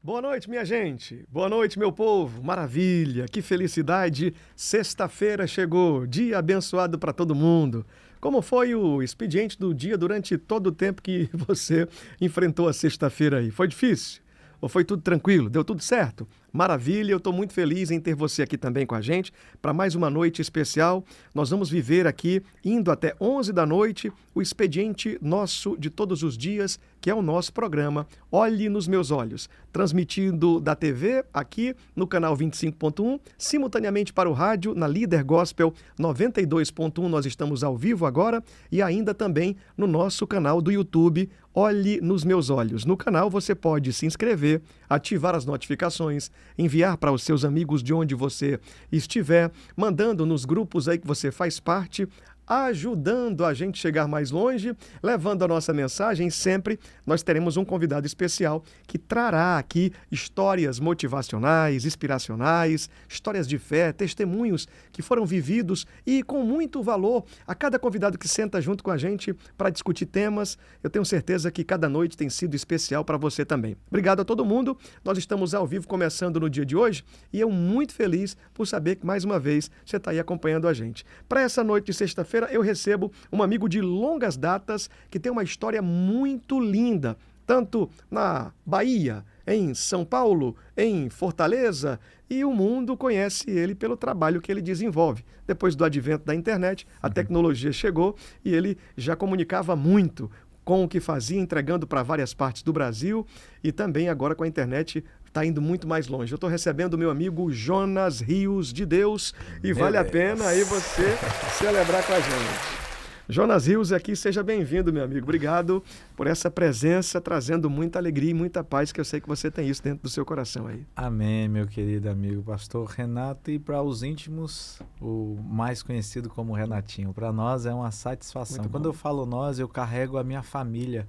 Boa noite, minha gente. Boa noite, meu povo. Maravilha, que felicidade. Sexta-feira chegou, dia abençoado para todo mundo. Como foi o expediente do dia durante todo o tempo que você enfrentou a sexta-feira aí? Foi difícil? Ou foi tudo tranquilo? Deu tudo certo? Maravilha, eu estou muito feliz em ter você aqui também com a gente para mais uma noite especial. Nós vamos viver aqui, indo até 11 da noite, o expediente nosso de todos os dias, que é o nosso programa Olhe nos Meus Olhos, transmitindo da TV aqui no canal 25.1, simultaneamente para o rádio na Líder Gospel 92.1, nós estamos ao vivo agora, e ainda também no nosso canal do YouTube Olhe nos Meus Olhos. No canal você pode se inscrever, ativar as notificações, enviar para os seus amigos de onde você estiver, mandando nos grupos aí que você faz parte, ajudando a gente chegar mais longe, levando a nossa mensagem. Sempre nós teremos um convidado especial que trará aqui histórias motivacionais, inspiracionais, histórias de fé, testemunhos que foram vividos e com muito valor a cada convidado que senta junto com a gente para discutir temas. Eu tenho certeza que cada noite tem sido especial para você também. Obrigado a todo mundo. Nós estamos ao vivo começando no dia de hoje e eu muito feliz por saber que mais uma vez você está aí acompanhando a gente. Para essa noite de sexta-feira, eu recebo um amigo de longas datas que tem uma história muito linda, tanto na Bahia, em São Paulo, em Fortaleza, e o mundo conhece ele pelo trabalho que ele desenvolve. Depois do advento da internet, a tecnologia chegou e ele já comunicava muito com o que fazia, entregando para várias partes do Brasil, e também agora com a internet está indo muito mais longe. Eu estou recebendo o meu amigo Jonas Rios de Deus e vale a pena aí você celebrar com a gente. Jonas Rios aqui, seja bem-vindo, meu amigo. Obrigado por essa presença, trazendo muita alegria e muita paz, que eu sei que você tem isso dentro do seu coração aí. Amém, meu querido amigo pastor Renato, e para os íntimos, o mais conhecido como Renatinho. Para nós é uma satisfação. Quando eu falo nós, eu carrego a minha família,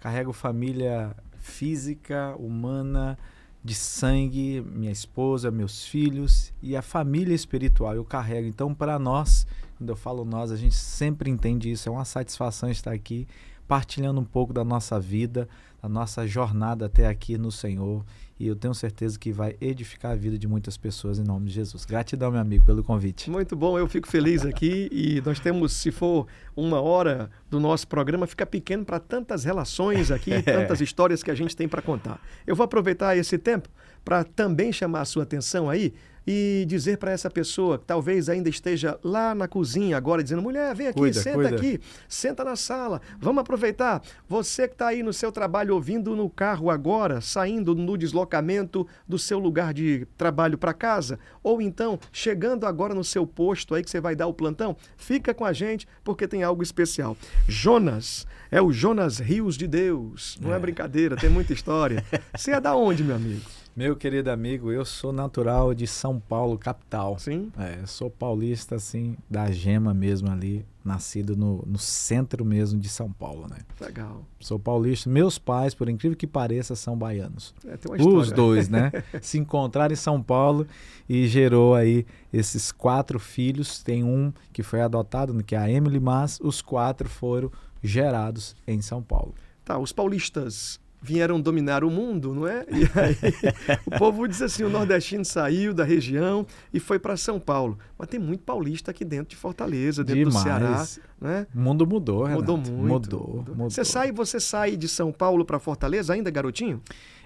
carrego família física, humana, de sangue, minha esposa, meus filhos e a família espiritual eu carrego. Então, para nós, quando eu falo nós, a gente sempre entende isso. É uma satisfação estar aqui partilhando um pouco da nossa vida, da nossa jornada até aqui no Senhor. E eu tenho certeza que vai edificar a vida de muitas pessoas em nome de Jesus. Gratidão, meu amigo, pelo convite. Muito bom, eu fico feliz aqui e nós temos, se for uma hora do nosso programa, fica pequeno para tantas relações aqui, tantas histórias que a gente tem para contar. Eu vou aproveitar esse tempo para também chamar a sua atenção aí e dizer para essa pessoa que talvez ainda esteja lá na cozinha agora, dizendo: mulher, vem aqui, senta aqui, senta na sala, vamos aproveitar. Você que está aí no seu trabalho, ouvindo no carro agora, saindo no deslocamento do seu lugar de trabalho para casa, ou então chegando agora no seu posto aí que você vai dar o plantão, fica com a gente porque tem algo especial. Jonas, é o Jonas Rios de Deus, não é brincadeira, tem muita história. Você é da onde, meu amigo? Meu querido amigo, eu sou natural de São Paulo, capital. Sim? Sou paulista, assim, da gema mesmo ali, nascido no centro mesmo de São Paulo, né? Legal. Sou paulista. Meus pais, por incrível que pareça, são baianos. Tem uma história. Os dois, né? Se encontraram em São Paulo e gerou aí esses 4 filhos. Tem um que foi adotado, que é a Emily, mas os 4 foram gerados em São Paulo. Tá, os paulistas vieram dominar o mundo, não é? E aí o povo diz assim, o nordestino saiu da região e foi para São Paulo. Mas tem muito paulista aqui dentro de Fortaleza, dentro do Ceará, né? O mundo mudou, Renato. Mudou muito. Mudou. Você sai de São Paulo para Fortaleza ainda, garotinho?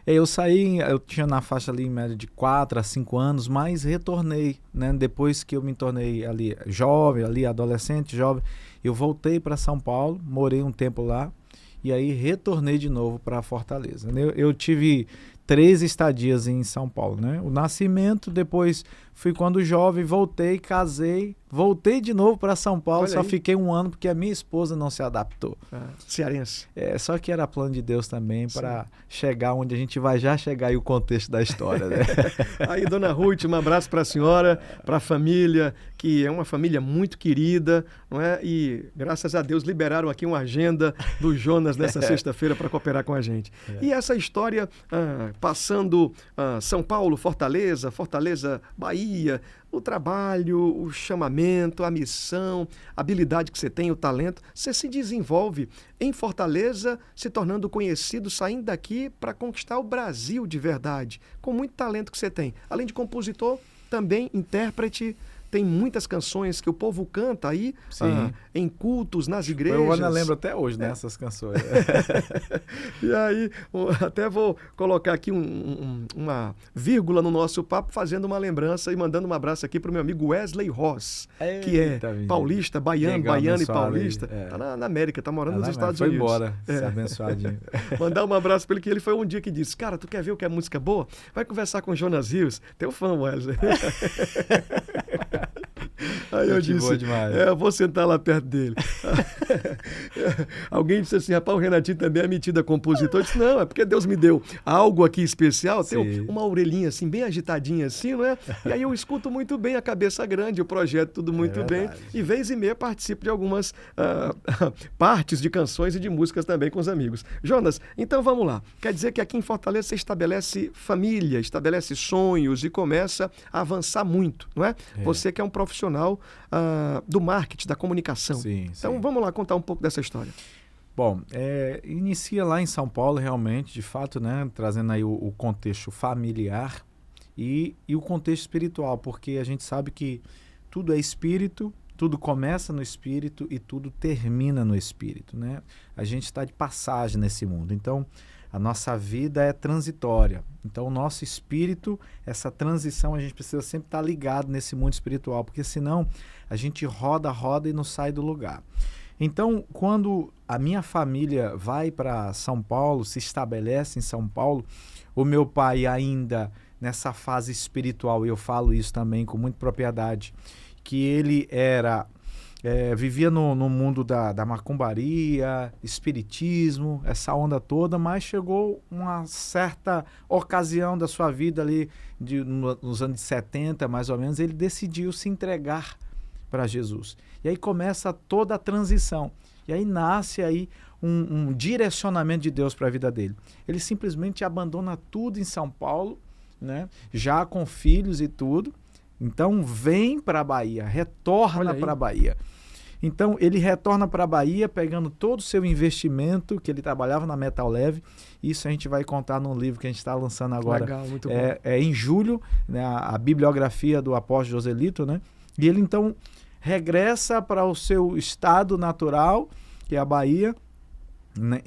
Eu tinha na faixa ali em média de 4 a 5 anos, mas retornei, né? Depois que eu me tornei ali jovem, ali adolescente, jovem, eu voltei para São Paulo, morei um tempo lá, e aí retornei de novo para Fortaleza. Eu tive 3 estadias em São Paulo, né? O nascimento, depois fui quando jovem, voltei, casei, voltei de novo para São Paulo. Olha, só aí. Fiquei um ano porque a minha esposa não se adaptou. Cearense. Só que era plano de Deus também para chegar onde a gente vai já chegar aí o contexto da história, né? Aí, dona Ruth, um abraço para a senhora, para a família, que é uma família muito querida, não é? E graças a Deus liberaram aqui uma agenda do Jonas nessa sexta-feira para cooperar com a gente. E essa história passando São Paulo, Fortaleza, Bahia, o trabalho, o chamamento, a missão, a habilidade que você tem, o talento, você se desenvolve em Fortaleza, se tornando conhecido, saindo daqui para conquistar o Brasil de verdade, com muito talento que você tem. Além de compositor, também intérprete, tem muitas canções que o povo canta aí em cultos, nas igrejas. Eu ainda lembro até hoje dessas canções. E aí, até vou colocar aqui uma vírgula no nosso papo, fazendo uma lembrança e mandando um abraço aqui para o meu amigo Wesley Ross, que é paulista, baiano e paulista. Está na América, está morando nos Estados Unidos. Foi embora, esse abençoadinho. Mandar um abraço para ele, que ele foi um dia que disse, cara, tu quer ver o que é música boa? Vai conversar com o Jonas Rios, teu fã, Wesley. Aí eu disse, eu vou sentar lá perto dele. Alguém disse assim, rapaz, o Renatinho também é metido a compositor. Eu disse, não, é porque Deus me deu algo aqui especial, tem uma orelhinha assim, bem agitadinha assim, não é? E aí eu escuto muito bem, a cabeça grande, o projeto tudo muito bem, e vez e meia participo de algumas partes de canções e de músicas também com os amigos. Jonas, então vamos lá. Quer dizer que aqui em Fortaleza você estabelece família, estabelece sonhos e começa a avançar muito, não é? Você que é um profissional do marketing, da comunicação. Então vamos lá contar um pouco dessa história. Bom, inicia lá em São Paulo realmente, de fato, né, trazendo aí o contexto familiar e o contexto espiritual, porque a gente sabe que tudo é espírito, tudo começa no espírito e tudo termina no espírito, né? A gente está de passagem nesse mundo, então a nossa vida é transitória. Então o nosso espírito, essa transição, a gente precisa sempre estar ligado nesse mundo espiritual, porque senão a gente roda e não sai do lugar. Então, quando a minha família vai para São Paulo, se estabelece em São Paulo, o meu pai ainda nessa fase espiritual, e eu falo isso também com muita propriedade, que ele vivia no mundo da macumbaria, espiritismo, essa onda toda, mas chegou uma certa ocasião da sua vida ali, nos anos 70 mais ou menos, ele decidiu se entregar para Jesus. E aí começa toda a transição. E aí nasce aí um direcionamento de Deus para a vida dele. Ele simplesmente abandona tudo em São Paulo, né? Já com filhos e tudo. Então vem para a Bahia, retorna para a Bahia. Então ele retorna para a Bahia pegando todo o seu investimento, que ele trabalhava na Metal Leve. Isso a gente vai contar num livro que a gente está lançando agora. Legal, muito bom. Em julho, né, a bibliografia do apóstolo Joselito, né? E ele então regressa para o seu estado natural, que é a Bahia, né,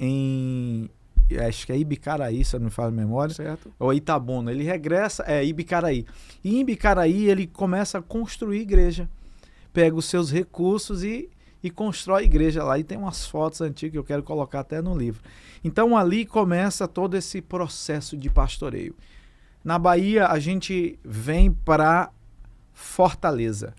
acho que é Ibicaraí, se eu não me falo a memória, certo. Ou Itabuna. Ele regressa, Ibicaraí. E em Ibicaraí ele começa a construir igreja. Pega os seus recursos e constrói igreja lá. E tem umas fotos antigas que eu quero colocar até no livro. Então ali começa todo esse processo de pastoreio. Na Bahia a gente vem para Fortaleza.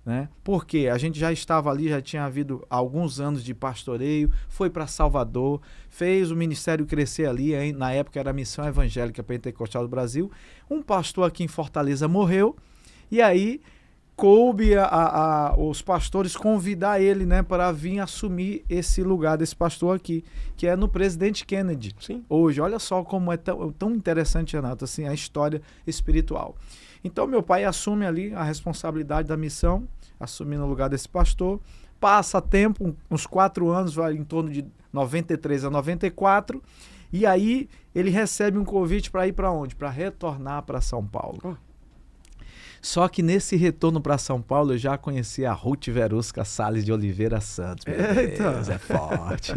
Né? Porque a gente já estava ali, já tinha havido alguns anos de pastoreio, foi para Salvador, fez o ministério crescer ali, hein? Na época era a Missão Evangélica Pentecostal do Brasil. Um pastor aqui em Fortaleza morreu, e aí coube os pastores convidar ele, né, para vir assumir esse lugar desse pastor aqui, que é no Presidente Kennedy. Sim. Hoje, olha só como é tão interessante, Renato, assim, a história espiritual. Então, meu pai assume ali a responsabilidade da missão, assumindo o lugar desse pastor, passa tempo, uns 4 anos, vai em torno de 93 a 94, e aí ele recebe um convite para ir para onde? Para retornar para São Paulo. Só que nesse retorno para São Paulo, eu já conheci a Ruth Verusca Salles de Oliveira Santos. Deus, é forte.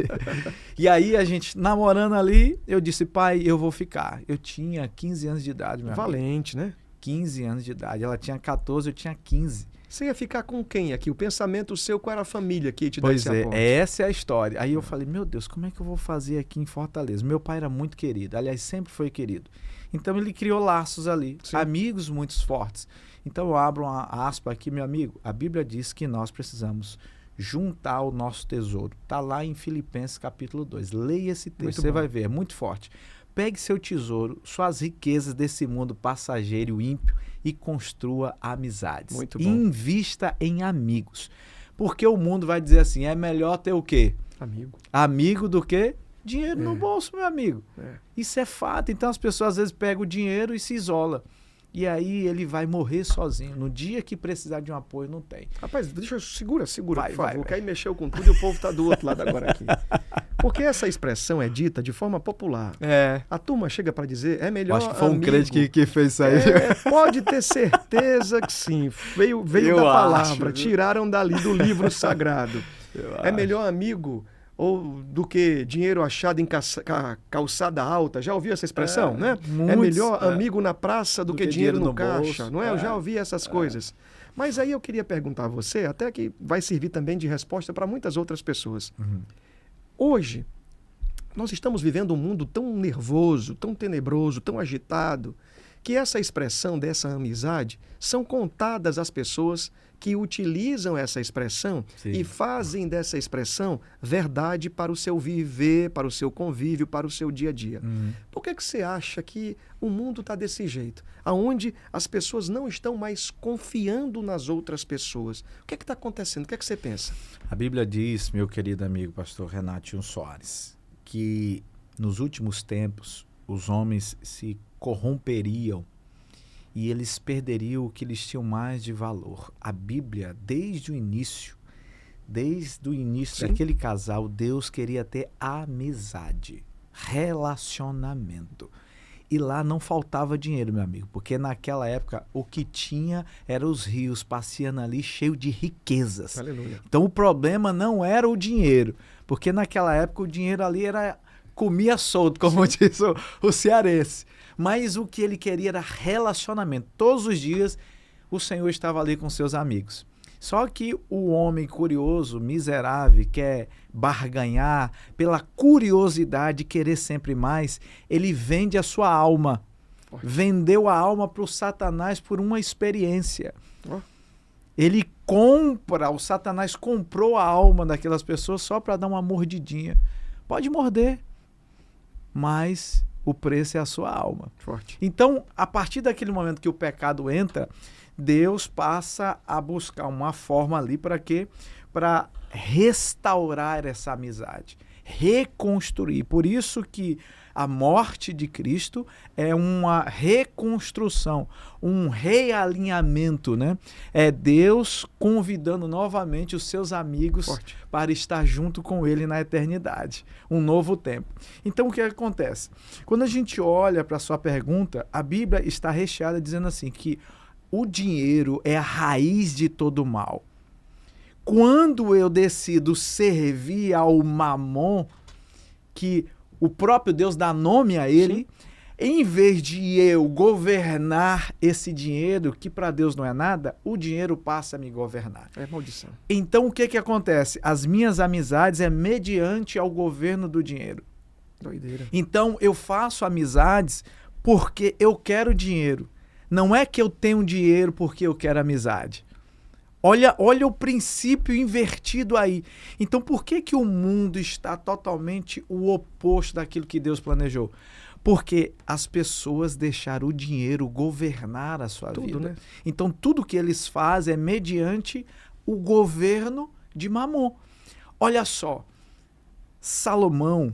E aí, a gente namorando ali, eu disse, pai, eu vou ficar. Eu tinha 15 anos de idade, meu Valente, amigo. Né? 15 anos de idade. Ela tinha 14, eu tinha 15. Você ia ficar com quem aqui? O pensamento seu, qual era a família que ia te dar esse apoio? Essa é a história. Aí eu falei, meu Deus, como é que eu vou fazer aqui em Fortaleza? Meu pai era muito querido, aliás, sempre foi querido. Então ele criou laços ali, amigos muito fortes. Então eu abro uma aspa aqui, meu amigo. A Bíblia diz que nós precisamos juntar o nosso tesouro. Está lá em Filipenses capítulo 2. Leia esse texto, você vai ver, é muito forte. Pegue seu tesouro, suas riquezas desse mundo passageiro e ímpio e construa amizades. Muito bom. Invista em amigos. Porque o mundo vai dizer assim, é melhor ter o quê? Amigo. Amigo do que dinheiro no bolso, meu amigo. Isso é fato. Então as pessoas às vezes pegam o dinheiro e se isolam. E aí ele vai morrer sozinho. No dia que precisar de um apoio, não tem. Rapaz, segura, Vai, por favor, vai. que aí mexeu com tudo e o povo tá do outro lado agora aqui. Porque essa expressão é dita de forma popular. A turma chega para dizer, é melhor Acho que foi um amigo. crente que fez isso aí. Pode ter certeza que sim. Veio da palavra, tiraram dali do livro sagrado. É melhor amigo ou do que dinheiro achado em calçada alta. Já ouviu essa expressão, né? É melhor amigo na praça do que dinheiro no caixa, bolso, não é? Eu já ouvi essas coisas. Mas aí eu queria perguntar a você, até que vai servir também de resposta para muitas outras pessoas. Hoje, nós estamos vivendo um mundo tão nervoso, tão tenebroso, tão agitado, que essa expressão dessa amizade são contadas as pessoas que utilizam essa expressão e fazem dessa expressão verdade para o seu viver, para o seu convívio, para o seu dia a dia. Por que você acha que o mundo está desse jeito? Onde as pessoas não estão mais confiando nas outras pessoas. O que está acontecendo? O que você pensa? A Bíblia diz, meu querido amigo pastor Renatinho Soares, que nos últimos tempos os homens se corromperiam e eles perderiam o que eles tinham mais de valor. A Bíblia, desde o início daquele casal, Deus queria ter amizade, relacionamento. E lá não faltava dinheiro, meu amigo, porque naquela época o que tinha eram os rios passeando ali cheio de riquezas. Aleluia. Então o problema não era o dinheiro, porque naquela época o dinheiro ali comia solto, como diz o cearense. Mas o que ele queria era relacionamento. Todos os dias o Senhor estava ali com seus amigos. Só que o homem curioso, miserável, quer barganhar, pela curiosidade, querer sempre mais, ele vende a sua alma. Vendeu a alma para o Satanás por uma experiência. Ele o Satanás comprou a alma daquelas pessoas só para dar uma mordidinha. Pode morder, mas o preço é a sua alma. Forte. Então, a partir daquele momento que o pecado entra, Deus passa a buscar uma forma ali para quê? Para restaurar essa amizade, reconstruir. Por isso que a morte de Cristo é uma reconstrução, um realinhamento, né? É Deus convidando novamente os seus amigos para estar junto com Ele na eternidade. Um novo tempo. Então, o que acontece? Quando a gente olha para a sua pergunta, a Bíblia está recheada dizendo assim, que o dinheiro é a raiz de todo mal. Quando eu decido servir ao mamon, que o próprio Deus dá nome a ele, em vez de eu governar esse dinheiro, que para Deus não é nada, o dinheiro passa a me governar. É maldição. Então, o que acontece? As minhas amizades é mediante ao governo do dinheiro. Doideira. Então, eu faço amizades porque eu quero dinheiro. Não é que eu tenho dinheiro porque eu quero amizade. Olha o princípio invertido aí. Então, por que o mundo está totalmente o oposto daquilo que Deus planejou? Porque as pessoas deixaram o dinheiro governar a sua vida. Né? Então, tudo que eles fazem é mediante o governo de Mamon. Olha só, Salomão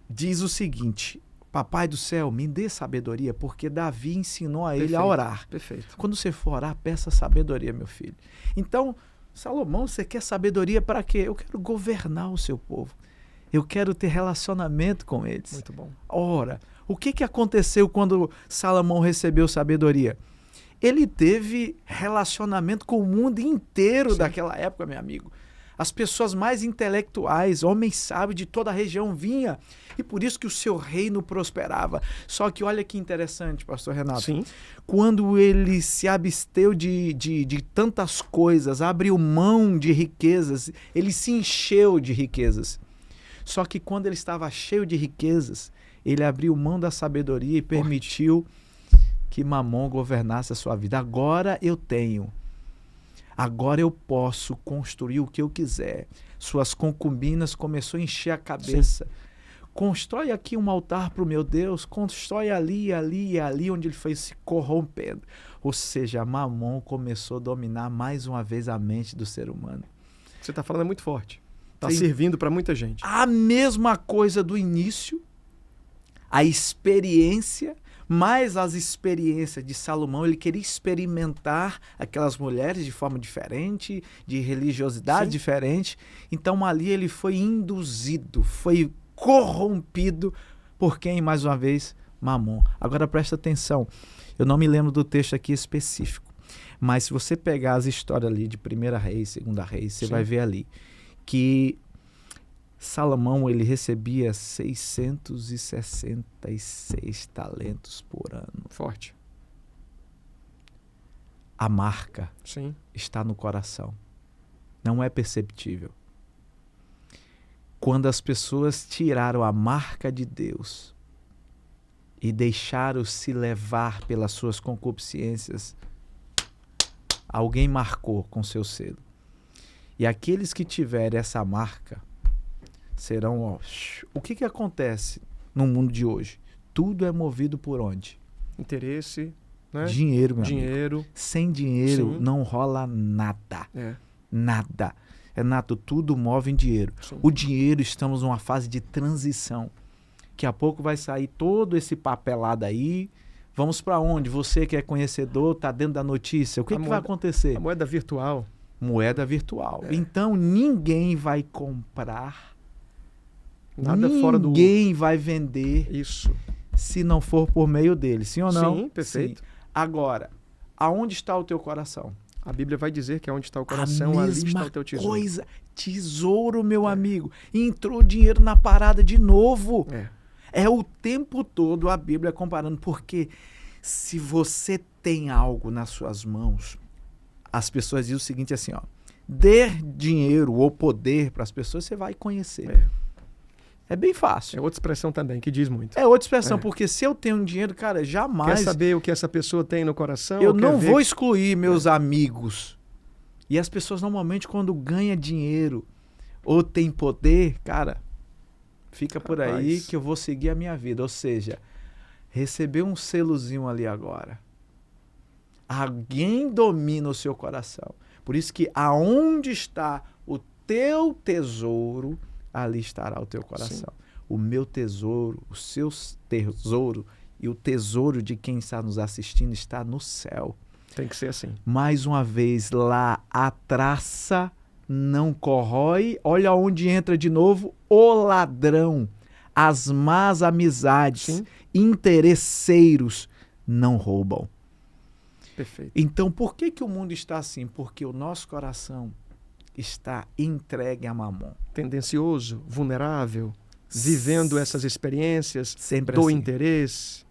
diz o seguinte: Papai do céu, me dê sabedoria, porque Davi ensinou a ele a orar. Perfeito. Quando você for orar, peça sabedoria, meu filho. Então, Salomão, você quer sabedoria para quê? Eu quero governar o seu povo. Eu quero ter relacionamento com eles. Muito bom. Ora, o que aconteceu quando Salomão recebeu sabedoria? Ele teve relacionamento com o mundo inteiro daquela época, meu amigo. As pessoas mais intelectuais, homens sábios de toda a região vinham. E por isso que o seu reino prosperava. Só que olha que interessante, pastor Renato. Sim. Quando ele se absteu de tantas coisas, abriu mão de riquezas, ele se encheu de riquezas. Só que quando ele estava cheio de riquezas, ele abriu mão da sabedoria e permitiu que Mamon governasse a sua vida. Agora eu tenho. Agora eu posso construir o que eu quiser. Suas concubinas começou a encher a cabeça. Sim. Constrói aqui um altar para o meu Deus, constrói ali, ali e ali, onde ele foi se corrompendo. Ou seja, Mamon começou a dominar mais uma vez a mente do ser humano. Você está falando é muito forte. Está servindo para muita gente. A mesma coisa do início, a experiência, mais as experiências de Salomão. Ele queria experimentar aquelas mulheres de forma diferente, de religiosidade diferente. Então ali ele foi induzido, foi corrompido por quem, mais uma vez, Mamon. Agora presta atenção, eu não me lembro do texto aqui específico, mas se você pegar as histórias ali de 1ª Reis, 2ª Reis, você vai ver ali que Salomão ele recebia 666 talentos por ano. Forte. A marca Sim. está no coração. Não é perceptível. Quando as pessoas tiraram a marca de Deus e deixaram se levar pelas suas concupiscências, alguém marcou com seu selo. E aqueles que tiverem essa marca serão... Ó, o que acontece no mundo de hoje? Tudo é movido por onde? Interesse, né? Dinheiro, meu dinheiro. amigo. Sem dinheiro Sim. não rola nada. É. Nada. Renato, tudo move em dinheiro. Sim. O dinheiro, estamos numa fase de transição. Daqui a pouco vai sair todo esse papelado aí. Vamos para onde? Você que é conhecedor, está dentro da notícia. O que vai acontecer? A moeda virtual. Moeda virtual. É. Então, ninguém vai comprar, nada fora do... Ninguém vai vender isso, se não for por meio dele. Sim ou não? Sim, perfeito. Sim. Agora, aonde está o teu coração? A Bíblia vai dizer que onde está o coração, ali está o teu tesouro. Coisa, tesouro, meu amigo. Entrou dinheiro na parada de novo. É o tempo todo a Bíblia comparando, porque se você tem algo nas suas mãos, as pessoas dizem o seguinte assim, ó, dê dinheiro ou poder para as pessoas, você vai conhecer. É bem fácil. É outra expressão também que diz muito. É outra expressão, porque se eu tenho dinheiro, cara, jamais... Quer saber o que essa pessoa tem no coração? Eu não vou excluir meus amigos. E as pessoas normalmente quando ganham dinheiro ou tem poder, cara, fica por aí que eu vou seguir a minha vida. Ou seja, receber um selozinho ali agora. Alguém domina o seu coração. Por isso que aonde está o teu tesouro, ali estará o teu coração. Sim. O meu tesouro, o seu tesouro e o tesouro de quem está nos assistindo está no céu. Tem que ser assim. Mais uma vez, lá a traça não corrói. Olha onde entra de novo o ladrão. As más amizades, sim, interesseiros não roubam. Perfeito. Então, por que o mundo está assim? Porque o nosso coração está entregue a Mamon. Tendencioso, vulnerável, vivendo essas experiências sempre do assim. Interesse.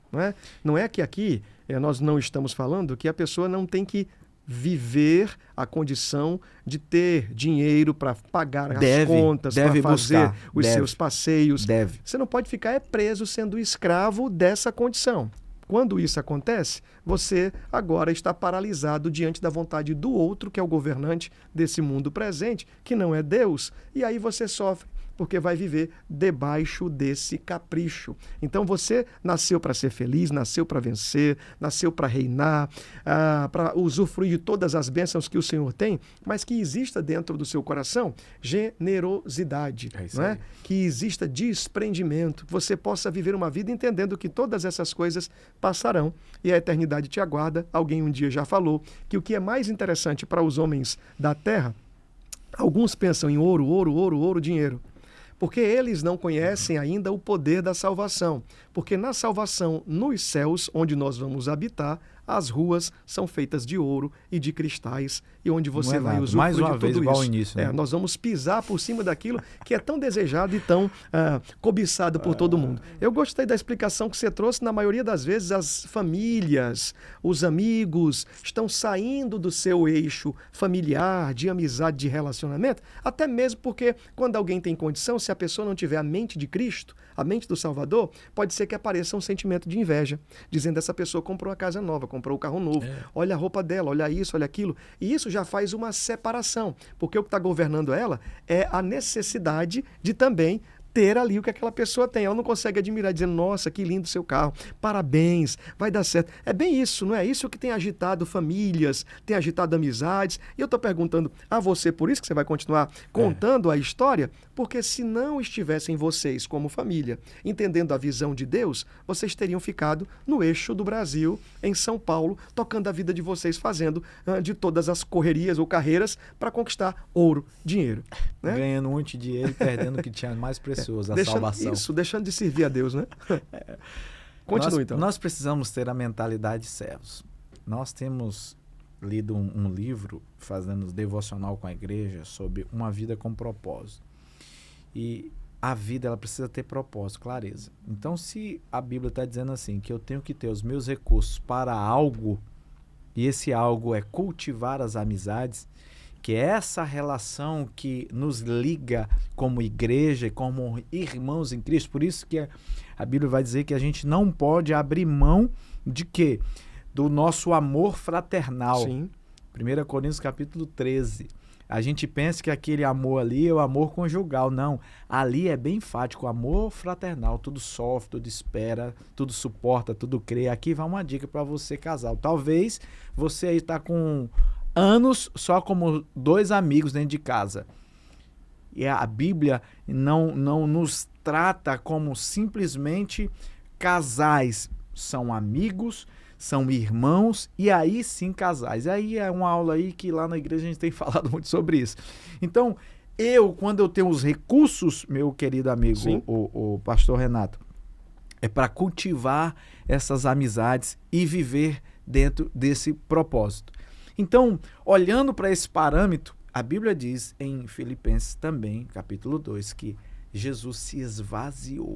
Não é que aqui nós não estamos falando que a pessoa não tem que viver a condição de ter dinheiro para pagar as contas, para fazer os seus passeios. Você não pode ficar preso sendo escravo dessa condição. Quando isso acontece, você agora está paralisado diante da vontade do outro, que é o governante desse mundo presente, que não é Deus, e aí você sofre porque vai viver debaixo desse capricho. Então você nasceu para ser feliz, nasceu para vencer, nasceu para reinar, para usufruir de todas as bênçãos que o Senhor tem, mas que exista dentro do seu coração generosidade, não é? Que exista desprendimento, que você possa viver uma vida entendendo que todas essas coisas passarão e a eternidade te aguarda. Alguém um dia já falou que o que é mais interessante para os homens da terra, alguns pensam em ouro, dinheiro, porque eles não conhecem ainda o poder da salvação. Porque na salvação, nos céus, onde nós vamos habitar, as ruas são feitas de ouro e de cristais, e onde você vai usufruir mais uma de vez tudo igual isso. Ao início, né? Nós vamos pisar por cima daquilo que é tão desejado e tão cobiçado por todo mundo. Eu gostei da explicação que você trouxe. Na maioria das vezes, as famílias, os amigos estão saindo do seu eixo familiar, de amizade, de relacionamento, até mesmo porque quando alguém tem condição, se a pessoa não tiver a mente de Cristo, a mente do Salvador, pode ser que apareça um sentimento de inveja, dizendo essa pessoa comprou uma casa nova, comprou um carro novo, olha a roupa dela, olha isso, olha aquilo, e isso já faz uma separação, porque o que está governando ela é a necessidade de também ter ali o que aquela pessoa tem. Ela não consegue admirar, dizendo, nossa, que lindo seu carro, parabéns, vai dar certo. É bem isso, não é? Isso que tem agitado famílias, tem agitado amizades. E eu estou perguntando a você, por isso que você vai continuar contando a história, porque se não estivessem vocês como família, entendendo a visão de Deus, vocês teriam ficado no eixo do Brasil, em São Paulo, tocando a vida de vocês, fazendo de todas as correrias ou carreiras para conquistar ouro, dinheiro. Né? Ganhando muito dinheiro e perdendo o que tinha mais precioso, a salvação. Isso, deixando de servir a Deus, né? Continua, então. Nós precisamos ter a mentalidade de servos. Nós temos lido um livro, fazendo devocional com a igreja, sobre uma vida com propósito. E a vida, ela precisa ter propósito, clareza. Então, se a Bíblia está dizendo assim, que eu tenho que ter os meus recursos para algo, e esse algo é cultivar as amizades, que é essa relação que nos liga como igreja, como irmãos em Cristo. Por isso que a Bíblia vai dizer que a gente não pode abrir mão de quê? Do nosso amor fraternal. Sim. 1 Coríntios capítulo 13. A gente pensa que aquele amor ali é o amor conjugal. Não, ali é bem enfático, o amor fraternal. Tudo sofre, tudo espera, tudo suporta, tudo crê. Aqui vai uma dica para você, casal. Talvez você aí está com anos só como dois amigos dentro de casa. E a Bíblia não nos trata como simplesmente casais. São amigos, são irmãos e aí sim casais. Aí é uma aula aí que lá na igreja a gente tem falado muito sobre isso. Então, quando eu tenho os recursos, meu querido amigo, o pastor Renato, é para cultivar essas amizades e viver dentro desse propósito. Então, olhando para esse parâmetro, a Bíblia diz em Filipenses também, capítulo 2, que Jesus se esvaziou.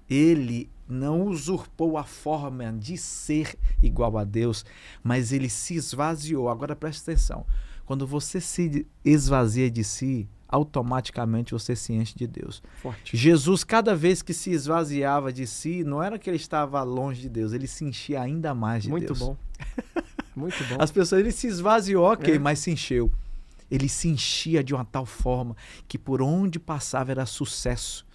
Ele não usurpou a forma de ser igual a Deus, mas ele se esvaziou. Agora presta atenção, quando você se esvazia de si, automaticamente você se enche de Deus. Forte. Jesus, cada vez que se esvaziava de si, não era que ele estava longe de Deus, ele se enchia ainda mais de Deus. Muito bom. Muito bom. As pessoas, ele se esvaziou, mas se encheu. Ele se enchia de uma tal forma que por onde passava era sucesso.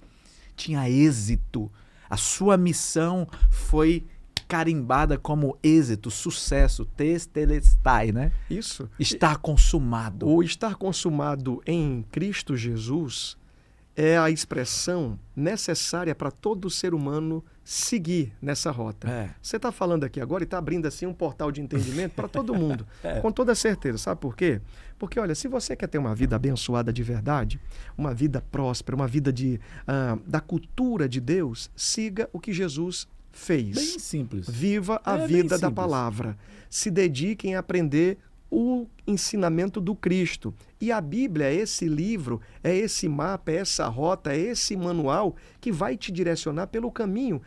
Tinha êxito. A sua missão foi carimbada como êxito, sucesso, tetelestai, né? Isso. Estar consumado. O estar consumado em Cristo Jesus é a expressão necessária para todo ser humano seguir nessa rota. Você está falando aqui agora e está abrindo assim um portal de entendimento para todo mundo, com toda certeza. Sabe por quê? Porque, olha, se você quer ter uma vida abençoada de verdade, uma vida próspera, uma vida da cultura de Deus, siga o que Jesus fez. Bem simples. Viva a vida da palavra. Se dediquem a aprender o ensinamento do Cristo. E a Bíblia é esse livro, é esse mapa, é essa rota, é esse manual que vai te direcionar pelo caminho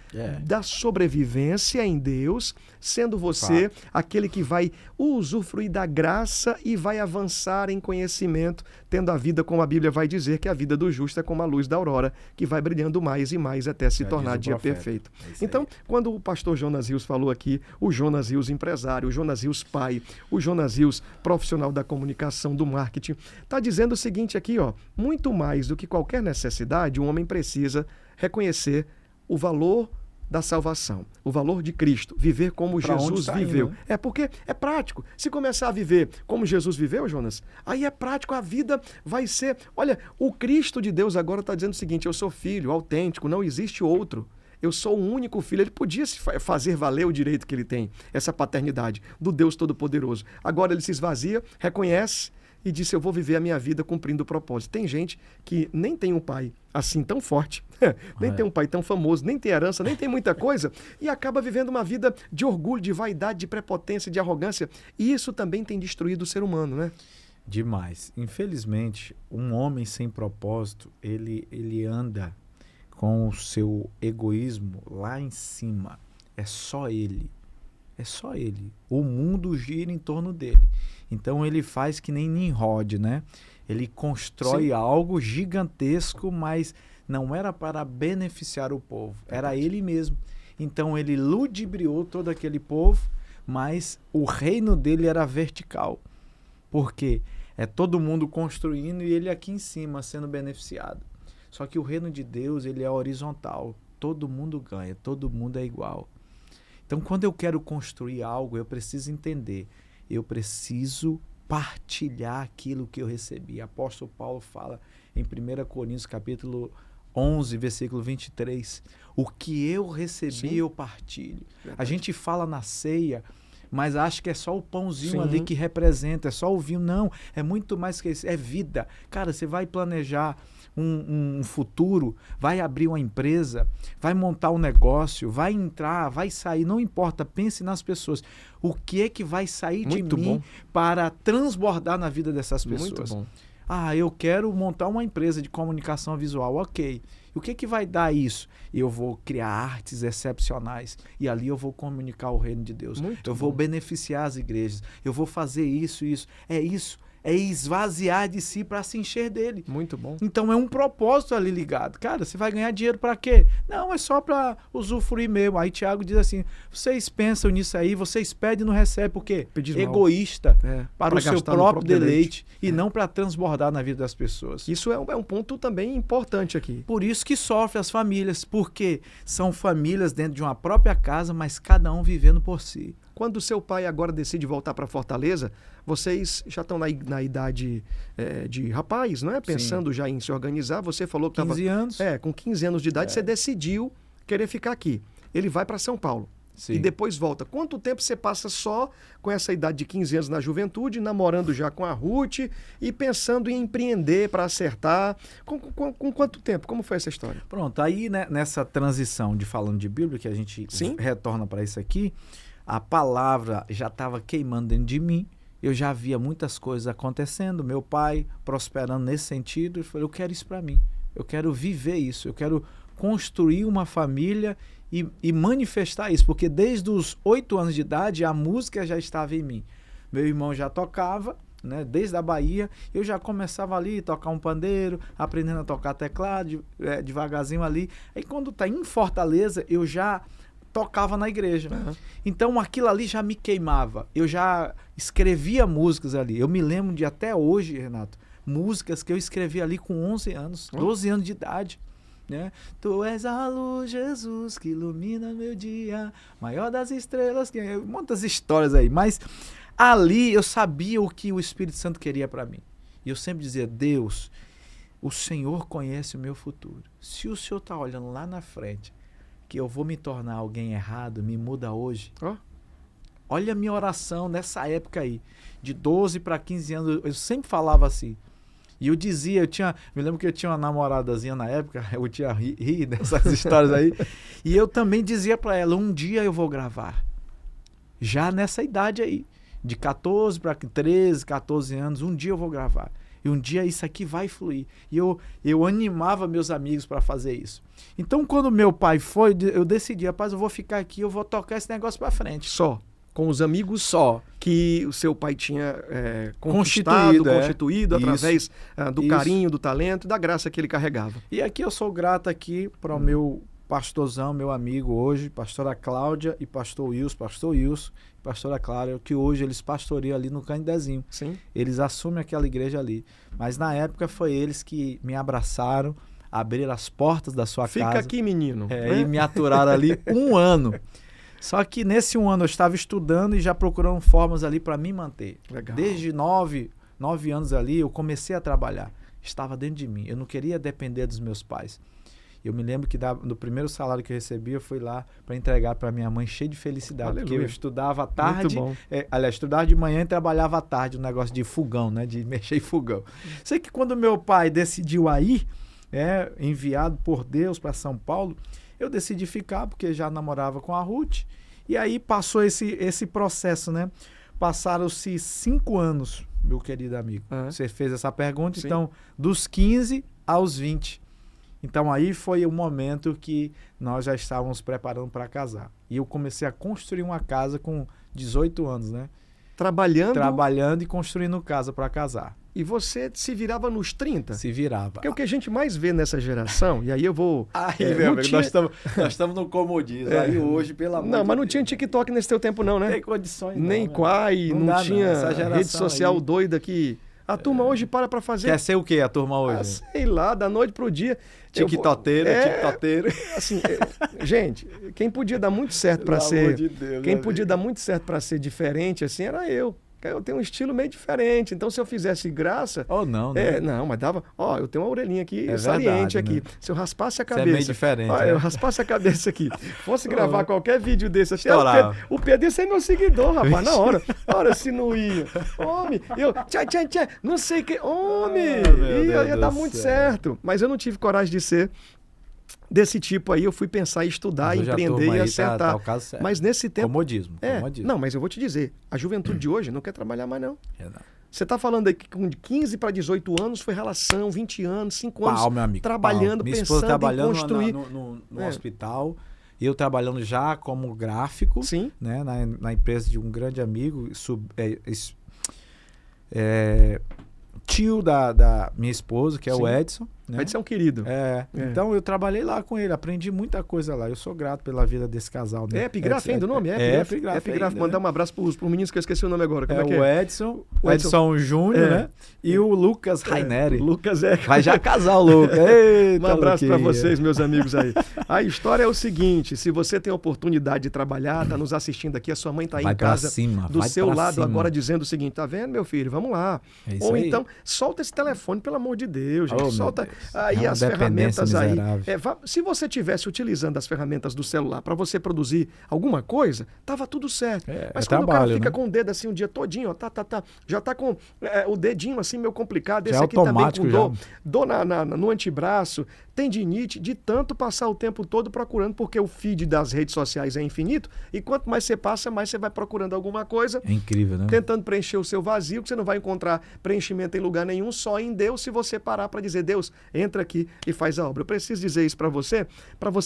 da sobrevivência em Deus, sendo você aquele que vai usufruir da graça e vai avançar em conhecimento, tendo a vida, como a Bíblia vai dizer, que a vida do justo é como a luz da aurora, que vai brilhando mais e mais até se tornar dia perfeito. Então, quando o pastor Jonas Rios falou aqui, o Jonas Rios empresário, o Jonas Rios pai, o Jonas Rios profissional da comunicação, do marketing, está dizendo o seguinte aqui, muito mais do que qualquer necessidade, um homem precisa reconhecer o valor da salvação, o valor de Cristo, viver como Jesus viveu. Indo, porque é prático. Se começar a viver como Jesus viveu, Jonas, aí é prático, a vida vai ser... Olha, o Cristo de Deus agora está dizendo o seguinte, eu sou filho autêntico, não existe outro. Eu sou o único filho. Ele podia fazer valer o direito que ele tem, essa paternidade do Deus Todo-Poderoso. Agora ele se esvazia, reconhece e disse, eu vou viver a minha vida cumprindo o propósito. Tem gente que nem tem um pai assim tão forte, nem tem um pai tão famoso, nem tem herança, nem tem muita coisa, e acaba vivendo uma vida de orgulho, de vaidade, de prepotência, de arrogância. E isso também tem destruído o ser humano, né? Demais. Infelizmente, um homem sem propósito, ele anda com o seu egoísmo lá em cima. É só ele. É só ele. O mundo gira em torno dele. Então ele faz que nem Nimrod, né? Ele constrói algo gigantesco, mas não era para beneficiar o povo. Era ele mesmo. Então ele ludibriou todo aquele povo, mas o reino dele era vertical. Porque é todo mundo construindo e ele aqui em cima sendo beneficiado. Só que o reino de Deus, ele é horizontal. Todo mundo ganha, todo mundo é igual. Então, quando eu quero construir algo, eu preciso entender. Eu preciso partilhar aquilo que eu recebi. Apóstolo Paulo fala em 1 Coríntios, capítulo 11, versículo 23. O que eu recebi, sim, eu partilho. Verdade. A gente fala na ceia, mas acha que é só o pãozinho, sim, ali que representa, é só o vinho. Não, é muito mais que isso, é vida. Cara, você vai planejar um futuro, vai abrir uma empresa, vai montar um negócio, vai entrar, vai sair, não importa, pense nas pessoas. O que é que vai sair muito de mim bom. Para transbordar na vida dessas pessoas? Muito bom. Ah, eu quero montar uma empresa de comunicação visual, ok. O que é que vai dar isso? Eu vou criar artes excepcionais e ali eu vou comunicar o reino de Deus. Muito eu bom. Vou beneficiar as igrejas. Eu vou fazer isso. É isso. É esvaziar de si para se encher dele. Muito bom. Então é um propósito ali ligado. Cara, você vai ganhar dinheiro para quê? Não, é só para usufruir mesmo. Aí Tiago diz assim, vocês pensam nisso aí, vocês pedem e não recebem por quê? Egoísta, para o seu próprio deleite e não para transbordar na vida das pessoas. Isso é um ponto também importante aqui. Por isso que sofrem as famílias, porque são famílias dentro de uma própria casa, mas cada um vivendo por si. Quando o seu pai agora decide voltar para Fortaleza, vocês já estão na idade de rapaz, não é? Pensando, sim, já em se organizar. Você falou que 15 anos. Com 15 anos de idade, você decidiu querer ficar aqui. Ele vai para São Paulo. Sim. E depois volta. Quanto tempo você passa só com essa idade de 15 anos na juventude, namorando já com a Ruth e pensando em empreender para acertar? Com quanto tempo? Como foi essa história? Pronto, aí, né, nessa transição de falando de Bíblia, que a gente, sim, retorna para isso aqui, a palavra já estava queimando dentro de mim, eu já via muitas coisas acontecendo, meu pai prosperando nesse sentido, eu falei, eu quero isso para mim, eu quero viver isso, eu quero construir uma família e manifestar isso, porque desde os 8 anos de idade a música já estava em mim. Meu irmão já tocava, né, desde a Bahia, eu já começava ali a tocar um pandeiro, aprendendo a tocar teclado, devagarzinho ali. Aí quando tá em Fortaleza, eu já tocava na igreja. Uhum. Então aquilo ali já me queimava. Eu já escrevia músicas ali. Eu me lembro de até hoje, Renato, músicas que eu escrevi ali com 11 anos, 12 anos de idade. Né? Tu és a luz, Jesus, que ilumina meu dia, maior das estrelas. Muitas histórias aí. Mas ali eu sabia o que o Espírito Santo queria para mim. E eu sempre dizia, Deus, o Senhor conhece o meu futuro. Se o Senhor está olhando lá na frente, que eu vou me tornar alguém errado, me muda hoje. Oh. Olha a minha oração nessa época aí, de 12 para 15 anos, eu sempre falava assim. E eu dizia, me lembro que eu tinha uma namoradazinha na época, eu tinha ri dessas histórias aí, e eu também dizia para ela, um dia eu vou gravar. Já nessa idade aí, de 14 para 13, 14 anos, um dia eu vou gravar. E um dia isso aqui vai fluir. E eu animava meus amigos para fazer isso. Então, quando meu pai foi, eu decidi, rapaz, eu vou ficar aqui, eu vou tocar esse negócio para frente. Só? Com os amigos só que o seu pai tinha constituído através do carinho, do talento e da graça que ele carregava. E aqui eu sou grato aqui para o meu pastorzão, meu amigo hoje, pastora Cláudia e pastor Wilson, pastora Clara, que hoje eles pastoreiam ali no Candezinho. Sim. Eles assumem aquela igreja ali. Mas na época foi eles que me abraçaram, abriram as portas da sua casa. Fica aqui, menino. E me aturaram ali 1 ano. Só que nesse 1 ano eu estava estudando e já procurando formas ali para me manter. Legal. Desde 9 anos ali eu comecei a trabalhar. Estava dentro de mim. Eu não queria depender dos meus pais. Eu me lembro que no primeiro salário que eu recebi, eu fui lá para entregar para minha mãe cheio de felicidade. Aleluia. Porque eu estudava à tarde, estudava de manhã e trabalhava à tarde, um negócio de fogão, né? De mexer em fogão. Sei que quando meu pai decidiu ir, enviado por Deus para São Paulo, eu decidi ficar, porque já namorava com a Ruth. E aí passou esse processo, né? Passaram-se 5 anos, meu querido amigo. Uhum. Você fez essa pergunta, sim. Então, dos 15 aos 20. Então, aí foi o momento que nós já estávamos preparando para casar. E eu comecei a construir uma casa com 18 anos, né? Trabalhando e construindo casa para casar. E você se virava nos 30? Se virava. Porque o que a gente mais vê nessa geração, e aí eu vou... meu amigo, nós estamos no comodismo. Aí hoje, pelo amor de Deus. Não, mas não tinha TikTok nesse teu tempo não, né? Tem condições nem Quai, não tinha essa rede social aí. Doida que A turma hoje para fazer... Quer ser o quê a turma hoje? Sei lá, da noite pro dia. TikTokeiro, TikTokeiro. Assim, gente, quem podia dar muito certo para ser... De Deus, quem podia dar muito certo para ser diferente, assim, era eu. Eu tenho um estilo meio diferente, então se eu fizesse graça... Não, né? Não, mas dava... eu tenho uma orelhinha aqui verdade, saliente aqui. né? Se eu raspasse a cabeça... Você é meio diferente, né? Eu raspasse a cabeça aqui, fosse gravar qualquer vídeo desse... O Pedro ia ser meu seguidor, rapaz, na hora. Ora, se não ia. Homem, tchá, não sei o que... Homem, ia dar muito certo. Mas eu não tive coragem de ser... Desse tipo aí, eu fui pensar em estudar, empreender e acertar. Mas nesse tempo... Comodismo. Não, mas eu vou te dizer, a juventude de hoje não quer trabalhar mais, não. Não. Você está falando aí que com 15 para 18 anos foi relação, 20 anos, 5 anos, meu amigo, trabalhando, Minha esposa pensando trabalhando em construir... no hospital, eu trabalhando já como gráfico, Sim. Né, na empresa de um grande amigo, tio da minha esposa, que é o Edson. Né? Edson é um querido. Então eu trabalhei lá com ele, aprendi muita coisa lá. Eu sou grato pela vida desse casal. Né? É Epigraf ainda o nome? Epigraf. Mandar um abraço pros meninos que eu esqueci o nome agora. Como é que o Edson Júnior, né? E o Lucas Raineri. Lucas Vai já casar o Lucas. Eita, um abraço para vocês, meus amigos aí. A história é o seguinte, se você tem a oportunidade de trabalhar, tá nos assistindo aqui, a sua mãe tá aí em casa do seu lado agora dizendo o seguinte, tá vendo, meu filho? Vamos lá. Ou então, solta esse telefone, pelo amor de Deus, gente. Solta aí as ferramentas aí. Se você estivesse utilizando as ferramentas do celular para você produzir alguma coisa, tava tudo certo. Mas quando o cara fica com o dedo assim um dia todinho, ó, já tá com o dedinho assim meio complicado, esse aqui também com dor no antebraço, tendinite, de tanto passar o tempo todo procurando, porque o feed das redes sociais é infinito, e quanto mais você passa, mais você vai procurando alguma coisa. É incrível, né? Tentando preencher o seu vazio, que você não vai encontrar preenchimento em lugar nenhum, só em Deus, se você parar para dizer, Deus, entra aqui e faz a obra. Eu preciso dizer isso para você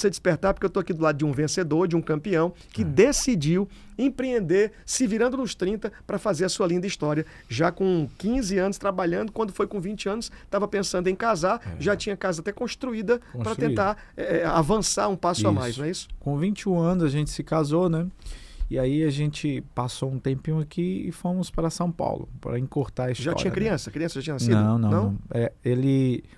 despertar, porque eu estou aqui do lado de um vencedor, de um campeão, que decidiu empreender, se virando nos 30 para fazer a sua linda história. Já com 15 anos trabalhando, quando foi com 20 anos, estava pensando em casar, já tinha casa até construída para tentar avançar um passo a mais, não é isso? Com 21 anos a gente se casou, né? E aí a gente passou um tempinho aqui e fomos para São Paulo, para encurtar a história. Já tinha criança? Né? Criança já tinha nascido? Não.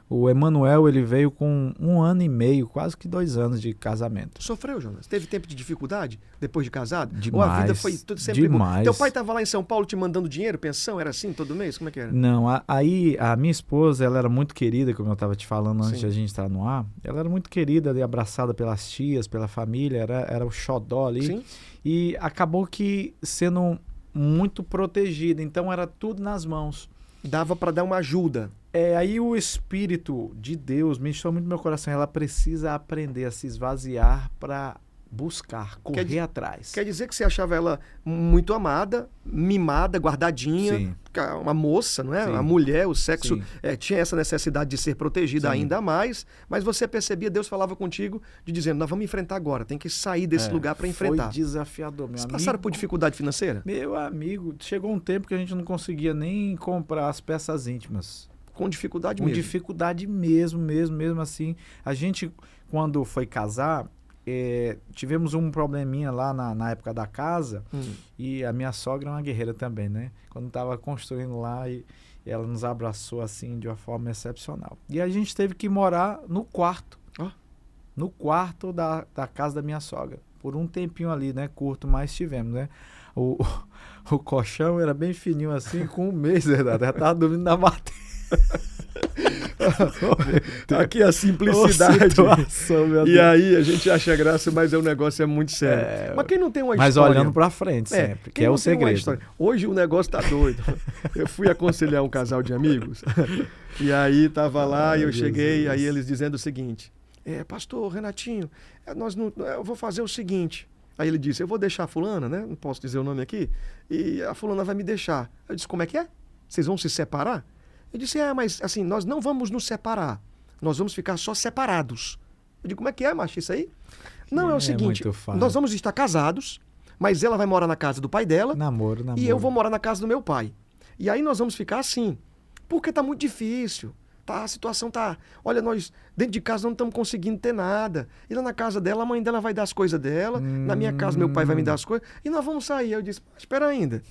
O Emanuel, ele veio com 1 ano e meio, quase que 2 anos de casamento. Sofreu, Jonas? Teve tempo de dificuldade depois de casado? Demais. Ou a vida foi tudo sempre demais. Bom? Teu pai estava lá em São Paulo te mandando dinheiro, pensão? Era assim todo mês? Como é que era? Não, aí a minha esposa, ela era muito querida, como eu estava te falando antes de a gente estar no ar. Ela era muito querida, ali, abraçada pelas tias, pela família, era o xodó ali. Sim. E acabou que sendo muito protegida, então era tudo nas mãos. Dava para dar uma ajuda. Aí o Espírito de Deus mexeu muito no meu coração. Ela precisa aprender a se esvaziar para buscar, correr atrás. Quer dizer que você achava ela muito amada, mimada, guardadinha, Sim. Uma moça, não é? Sim. A mulher, o sexo tinha essa necessidade de ser protegida ainda mais, mas você percebia, Deus falava contigo, de dizendo, nós vamos enfrentar agora, tem que sair desse lugar para enfrentar. Foi desafiador, meu amigo. Vocês passaram por dificuldade financeira? Meu amigo, chegou um tempo que a gente não conseguia nem comprar as peças íntimas. Com dificuldade mesmo? Com dificuldade mesmo assim. A gente, quando foi casar, tivemos um probleminha lá na época da casa, e a minha sogra é uma guerreira também, né? Quando estava construindo lá, e ela nos abraçou assim de uma forma excepcional. E a gente teve que morar no quarto. No quarto da casa da minha sogra. Por um tempinho ali, né? Curto, mas tivemos, né? O colchão era bem fininho assim, com 1 mês, verdade? Já estava dormindo na madeira. Aqui a simplicidade. Situação, meu e aí a gente acha graça, mas o negócio é muito sério. Mas quem não tem uma história... Mas olhando pra frente sempre, que é o segredo. Hoje o negócio tá doido. Eu fui aconselhar um casal de amigos, e aí tava lá, e eu cheguei, aí eles dizendo o seguinte, pastor Renatinho, eu vou fazer o seguinte. Aí ele disse, eu vou deixar a fulana, né? Não posso dizer o nome aqui, e a fulana vai me deixar. Eu disse, como é que é? Vocês vão se separar? Eu disse, mas assim, nós não vamos nos separar. Nós vamos ficar só separados. Eu digo, como é que é, macho, isso aí? Não, é o seguinte, nós vamos estar casados, mas ela vai morar na casa do pai dela. Namoro. E eu vou morar na casa do meu pai. E aí nós vamos ficar assim, porque tá muito difícil. A situação tá... Olha, nós dentro de casa não estamos conseguindo ter nada. E lá na casa dela, a mãe dela vai dar as coisas dela. Na minha casa, meu pai vai me dar as coisas. E nós vamos sair. Eu disse, espera ainda.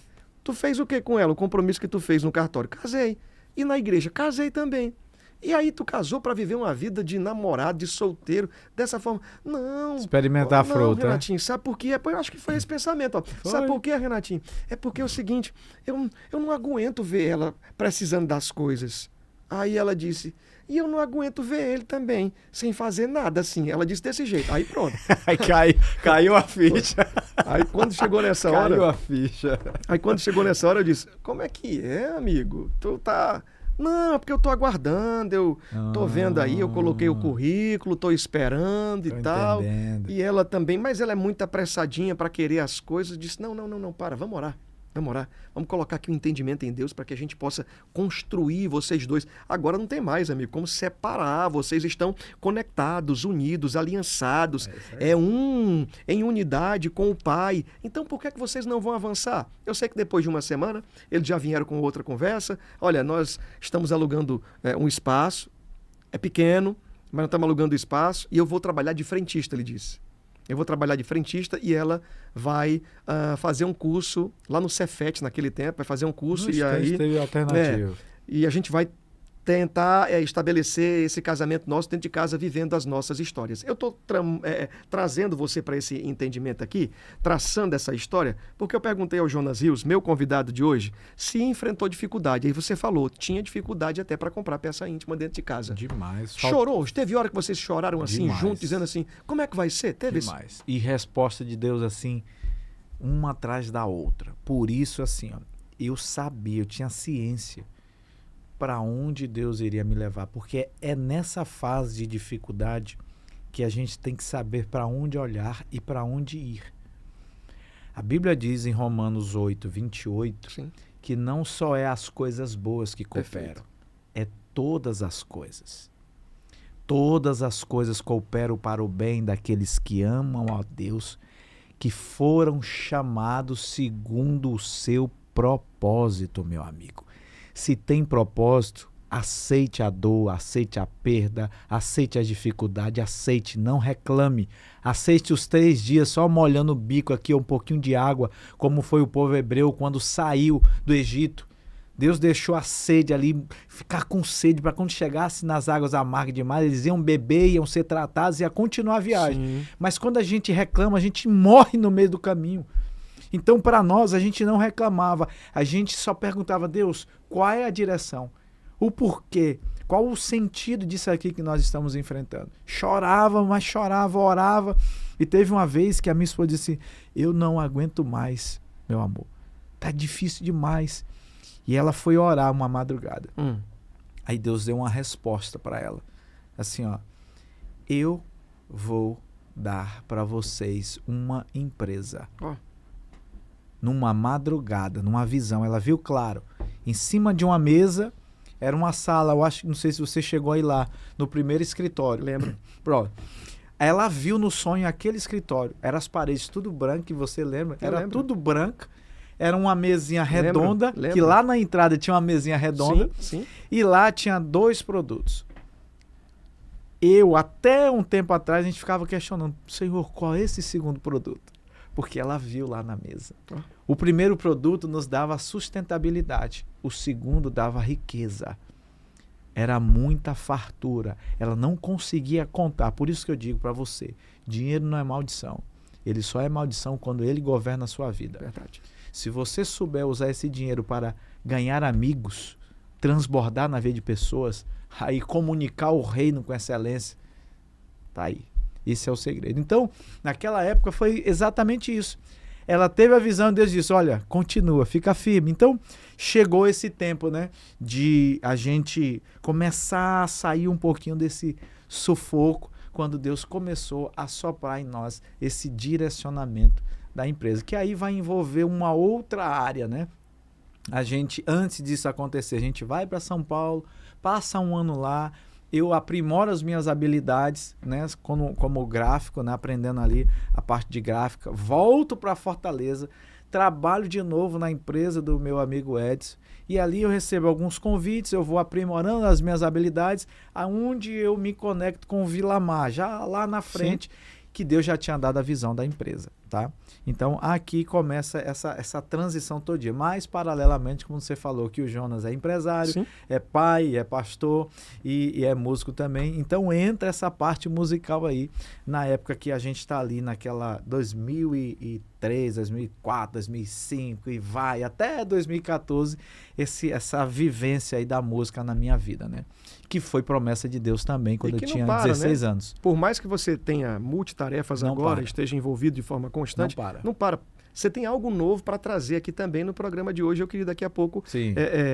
Tu fez o que com ela? O compromisso que tu fez no cartório? Casei. E na igreja, casei também. E aí tu casou para viver uma vida de namorado, de solteiro, dessa forma. Não. Experimentar a fruta. Renatinho, sabe por quê? Eu acho que foi esse pensamento. Ó. Sabe por quê, Renatinho? É porque é o seguinte, eu não aguento ver ela precisando das coisas. Aí ela disse, e eu não aguento ver ele também, sem fazer nada assim. Ela disse desse jeito. Aí pronto. Aí caiu a ficha. Aí quando chegou nessa hora... Caiu a ficha. Aí quando chegou nessa hora eu disse, como é que é, amigo? Tu tá... Não, é porque eu tô aguardando, eu tô vendo aí, eu coloquei o currículo, tô esperando e tal. Entendendo. E ela também, mas ela é muito apressadinha para querer as coisas. Disse, não, para, vamos orar. Vamos colocar aqui o entendimento em Deus para que a gente possa construir vocês dois. Agora não tem mais, amigo, como separar. Vocês estão conectados, unidos, aliançados. É um em unidade com o Pai. Então por que é que vocês não vão avançar? Eu sei que depois de uma semana, eles já vieram com outra conversa. Olha, nós estamos alugando um espaço. É pequeno, mas nós estamos alugando o espaço e eu vou trabalhar de frentista, ele disse. Eu vou trabalhar de frentista e ela vai fazer um curso lá no Cefet naquele tempo, vai fazer um curso e aí... alternativo. E a gente vai tentar estabelecer esse casamento nosso dentro de casa, vivendo as nossas histórias. Eu estou trazendo você para esse entendimento aqui, traçando essa história, porque eu perguntei ao Jonas Rios, meu convidado de hoje, se enfrentou dificuldade. Aí você falou, tinha dificuldade até para comprar peça íntima dentro de casa. Demais. Chorou? Teve hora que vocês choraram assim, Demais. juntos, dizendo assim, como é que vai ser? Teve Demais. Isso? E resposta de Deus assim, uma atrás da outra. Por isso assim, ó, eu sabia, eu tinha ciência para onde Deus iria me levar, porque é nessa fase de dificuldade que a gente tem que saber para onde olhar e para onde ir. A Bíblia diz em Romanos 8, 28, Sim. que não só é as coisas boas que cooperam, Perfeito. é todas as coisas. Todas as coisas cooperam para o bem daqueles que amam a Deus, que foram chamados segundo o seu propósito, meu amigo. Se tem propósito, aceite a dor, aceite a perda, aceite a dificuldade, aceite, não reclame. Aceite os 3 dias só molhando o bico aqui, um pouquinho de água, como foi o povo hebreu quando saiu do Egito. Deus deixou a sede ali, ficar com sede, para quando chegasse nas águas amargas demais, eles iam beber, iam ser tratados e ia continuar a viagem. Sim. Mas quando a gente reclama, a gente morre no meio do caminho. Então, para nós, a gente não reclamava, a gente só perguntava, Deus, qual é a direção? O porquê? Qual o sentido disso aqui que nós estamos enfrentando? Chorava, mas chorava, orava. E teve uma vez que a minha esposa disse, eu não aguento mais, meu amor. Tá difícil demais. E ela foi orar uma madrugada. Aí Deus deu uma resposta para ela. Assim, ó, eu vou dar para vocês uma empresa. Numa madrugada, numa visão, ela viu claro. Em cima de uma mesa, era uma sala, eu acho, não sei se você chegou aí lá, no primeiro escritório. Lembro. Pronto. Ela viu no sonho aquele escritório. Eram as paredes tudo branco, você lembra? Era tudo branco. Era uma mesinha redonda, lembro. que lá na entrada tinha uma mesinha redonda. Sim. E lá tinha 2 produtos. Até um tempo atrás, a gente ficava questionando, Senhor, qual é esse segundo produto? Porque ela viu lá na mesa. O primeiro produto nos dava sustentabilidade. O segundo dava riqueza. Era muita fartura. Ela não conseguia contar. Por isso que eu digo para você, dinheiro não é maldição. Ele só é maldição quando ele governa a sua vida. Verdade. Se você souber usar esse dinheiro para ganhar amigos, transbordar na vida de pessoas, aí comunicar o reino com excelência, tá aí. Esse é o segredo. Então, naquela época foi exatamente isso. Ela teve a visão e Deus disse, olha, continua, fica firme. Então, chegou esse tempo, né, de a gente começar a sair um pouquinho desse sufoco, quando Deus começou a soprar em nós esse direcionamento da empresa, que aí vai envolver uma outra área, né? A gente, antes disso acontecer, a gente vai para São Paulo, passa um ano lá, eu aprimoro as minhas habilidades, né, como gráfico, né, aprendendo ali a parte de gráfica, volto para Fortaleza, trabalho de novo na empresa do meu amigo Edson, e ali eu recebo alguns convites, eu vou aprimorando as minhas habilidades, aonde eu me conecto com o Vila Mar, já lá na frente, que Deus já tinha dado a visão da empresa. tá? Então, aqui começa essa transição todinha. Mas, paralelamente, como você falou, que o Jonas é empresário, Sim. é pai, é pastor e é músico também. Então, entra essa parte musical aí, na época que a gente está ali naquela 2003, 2004, 2005 e vai até 2014, essa vivência aí da música na minha vida, né? Que foi promessa de Deus também, quando eu tinha 16 anos. Por mais que você tenha multitarefas agora, esteja envolvido de forma constante, não para. Você tem algo novo para trazer aqui também no programa de hoje. Eu queria daqui a pouco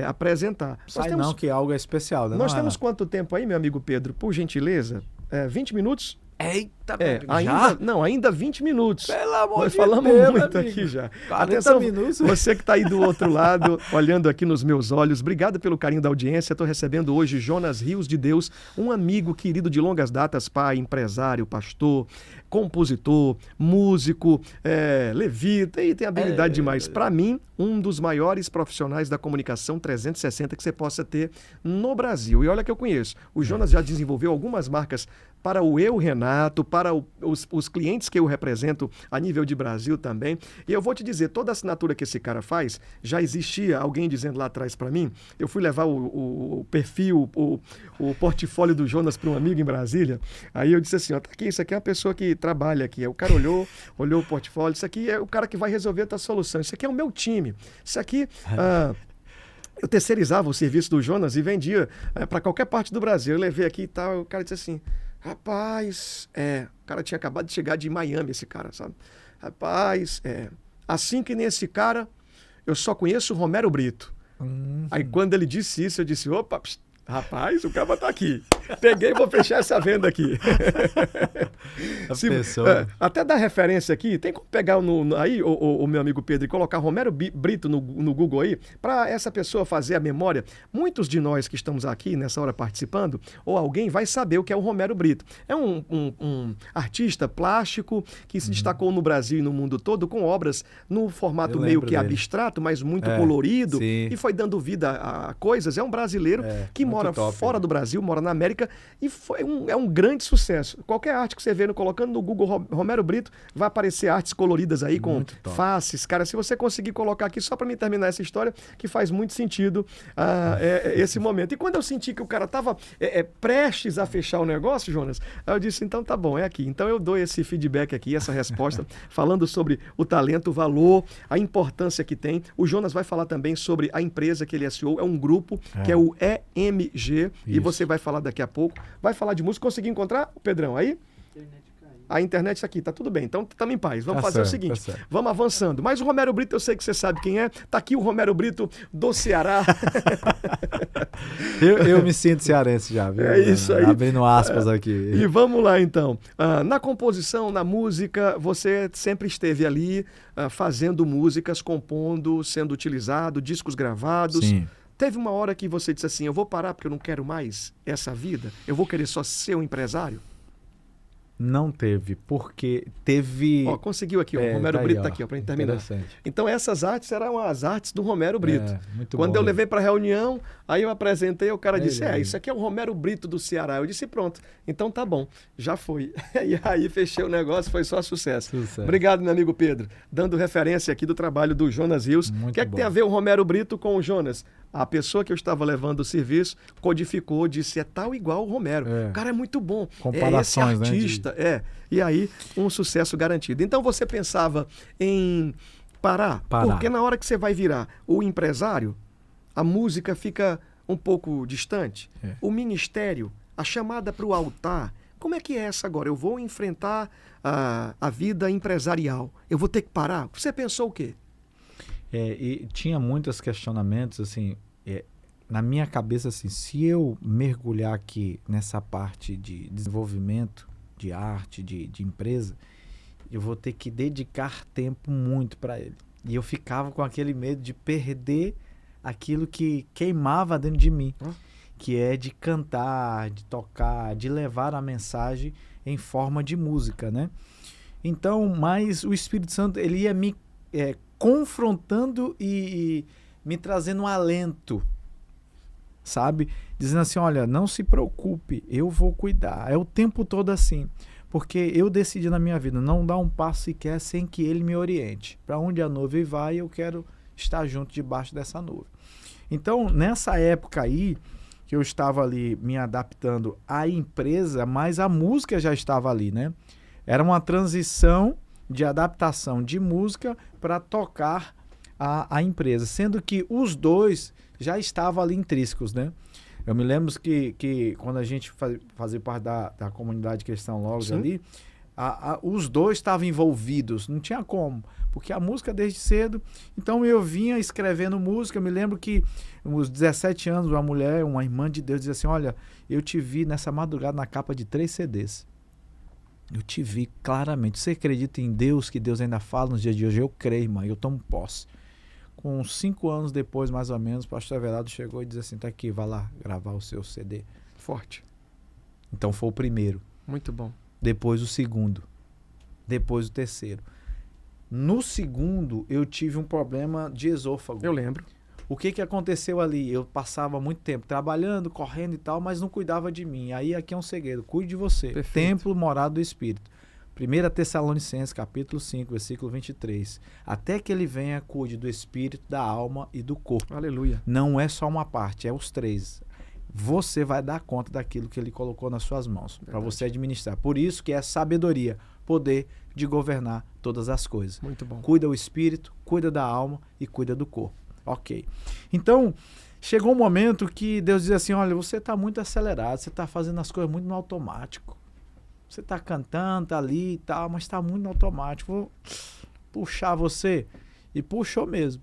apresentar. Sai não, que algo é especial, né? Nós temos quanto tempo aí, meu amigo Pedro? Por gentileza, 20 minutos? Eita, ainda 20 minutos. Pelo amor Nós de falamos Deus, muito amigo. aqui já. 40 Atenção, minutos. você que está aí do outro lado, olhando aqui nos meus olhos, obrigado pelo carinho da audiência. Estou recebendo hoje Jonas Rios de Deus, um amigo querido de longas datas, pai, empresário, pastor, compositor, músico, levita e tem habilidade demais. Para mim, um dos maiores profissionais da comunicação 360 que você possa ter no Brasil. E olha que eu conheço. O Jonas já desenvolveu algumas marcas para o Eu Renato, para os clientes que eu represento a nível de Brasil também. E eu vou te dizer, toda a assinatura que esse cara faz, já existia alguém dizendo lá atrás para mim, eu fui levar o perfil, o portfólio do Jonas para um amigo em Brasília, aí eu disse assim, ó, tá aqui, isso aqui é uma pessoa que trabalha aqui. Aí o cara olhou o portfólio, isso aqui é o cara que vai resolver a tua solução, isso aqui é o meu time, isso aqui... eu terceirizava o serviço do Jonas e vendia para qualquer parte do Brasil. Eu levei aqui e tal, o cara disse assim, rapaz, o cara tinha acabado de chegar de Miami, esse cara, sabe? Rapaz, assim que nem esse cara, eu só conheço o Romero Brito. Aí quando ele disse isso, eu disse, opa, rapaz, o cara tá aqui. Peguei e vou fechar essa venda aqui. Até dar referência aqui, tem como pegar aí, o meu amigo Pedro, e colocar Romero Brito no Google aí, para essa pessoa fazer a memória. Muitos de nós que estamos aqui nessa hora participando, ou alguém vai saber o que é o Romero Brito. É um artista plástico que se destacou no Brasil e no mundo todo com obras no formato meio que abstrato, mas muito colorido, e foi dando vida a coisas. É um brasileiro que mora fora do Brasil, mora na América, e é um grande sucesso. Qualquer arte que você vê colocando no Google Romero Brito, vai aparecer artes coloridas aí com faces. Cara, se você conseguir colocar aqui, só para mim terminar essa história, que faz muito sentido esse momento. E quando eu senti que o cara estava prestes a fechar o negócio, Jonas, eu disse, então tá bom, é aqui. Então eu dou esse feedback aqui, essa resposta, falando sobre o talento, o valor, a importância que tem. O Jonas vai falar também sobre a empresa que ele acionou, é um grupo que é o EMG, e você vai falar daqui a pouco. Vai falar de música. Conseguiu encontrar, Pedrão, aí? A internet está aqui, tá tudo bem. Então, estamos em paz. Vamos fazer o seguinte, vamos avançando. Mas o Romero Brito, eu sei que você sabe quem é. Tá aqui o Romero Brito do Ceará. eu me sinto cearense já, viu? É isso aí. Abrindo aspas aqui. E vamos lá, então. Na composição, na música, você sempre esteve ali fazendo músicas, compondo, sendo utilizado, discos gravados. Sim. Teve uma hora que você disse assim, eu vou parar porque eu não quero mais essa vida? Eu vou querer só ser um empresário? Não teve, porque teve... Conseguiu aqui, o Romero Brito está aqui, para terminar. Então essas artes eram as artes do Romero Brito. Quando eu levei para a reunião, aí eu apresentei, o cara disse, isso aqui é o Romero Brito do Ceará. Eu disse, pronto, então tá bom, já foi. E aí fechei o negócio, foi só sucesso. Obrigado, meu amigo Pedro, dando referência aqui do trabalho do Jonas Rios. O que é que tem a ver o Romero Brito com o Jonas? A pessoa que eu estava levando o serviço codificou, disse, é tal igual o Romero. O cara é muito bom. Comparações, esse artista, E aí, um sucesso garantido. Então, você pensava em parar? Porque na hora que você vai virar o empresário, a música fica um pouco distante. O ministério, a chamada para o altar, como é que é essa agora? Eu vou enfrentar a vida empresarial. Eu vou ter que parar? Você pensou o quê? E tinha muitos questionamentos, assim, na minha cabeça, assim, se eu mergulhar aqui nessa parte de desenvolvimento, de arte, de empresa, eu vou ter que dedicar tempo muito para ele. E eu ficava com aquele medo de perder aquilo que queimava dentro de mim, que é de cantar, de tocar, de levar a mensagem em forma de música, né? Então, mas o Espírito Santo, ele ia me confrontando e me trazendo um alento, sabe? Dizendo assim, olha, não se preocupe, eu vou cuidar. É o tempo todo assim. Porque eu decidi na minha vida não dar um passo sequer sem que ele me oriente. Para onde a nuvem vai, eu quero estar junto debaixo dessa nuvem. Então, nessa época aí, que eu estava ali me adaptando à empresa, mas a música já estava ali, né? Era uma transição de adaptação de música para tocar a empresa, sendo que os dois já estavam ali intrínsecos, né? Eu me lembro que quando a gente fazia parte da comunidade Cristão Logos ali, os dois estavam envolvidos, não tinha como, porque a música desde cedo, então eu vinha escrevendo música. Eu me lembro que uns 17 anos, uma irmã de Deus, dizia assim: olha, eu te vi nessa madrugada na capa de 3 CDs. Eu te vi claramente. Você acredita em Deus, que Deus ainda fala nos dias de hoje? Eu creio, irmã, eu tomo posse. Com 5 anos depois, mais ou menos, o pastor Everaldo chegou e disse assim: tá aqui, vai lá gravar o seu CD. Forte. Então foi o primeiro. Muito bom. Depois o segundo. Depois o terceiro. No segundo, eu tive um problema de esôfago. Eu lembro. O que aconteceu ali? Eu passava muito tempo trabalhando, correndo e tal, mas não cuidava de mim. Aí aqui é um segredo: cuide de você. Perfeito. Templo, morada do Espírito. 1 Tessalonicenses, capítulo 5, versículo 23. Até que ele venha, cuide do espírito, da alma e do corpo. Aleluia. Não é só uma parte, é os 3. Você vai dar conta daquilo que ele colocou nas suas mãos, para você administrar. Por isso que é sabedoria, poder de governar todas as coisas. Muito bom. Cuida o espírito, cuida da alma e cuida do corpo. Ok. Então, chegou um momento que Deus diz assim: olha, você está muito acelerado, você está fazendo as coisas muito no automático. Você está cantando, está ali e tal, mas está muito no automático. Vou puxar você. E puxou mesmo.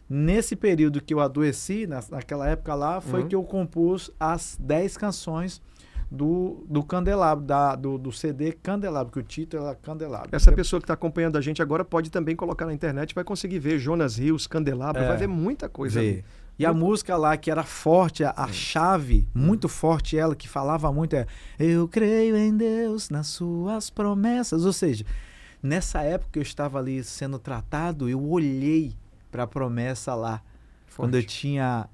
Nesse período que eu adoeci, naquela época lá, foi que eu compus as 10 canções do Candelabro, do CD Candelabro, que o título era Candelabro. Essa pessoa que está acompanhando a gente agora pode também colocar na internet, vai conseguir ver Jonas Rios, Candelabro, vai ver muita coisa ali. E a música lá que era forte, a chave, muito forte ela, que falava muito, eu creio em Deus, nas suas promessas. Ou seja, nessa época que eu estava ali sendo tratado, eu olhei para a promessa lá. Forte. Quando eu tinha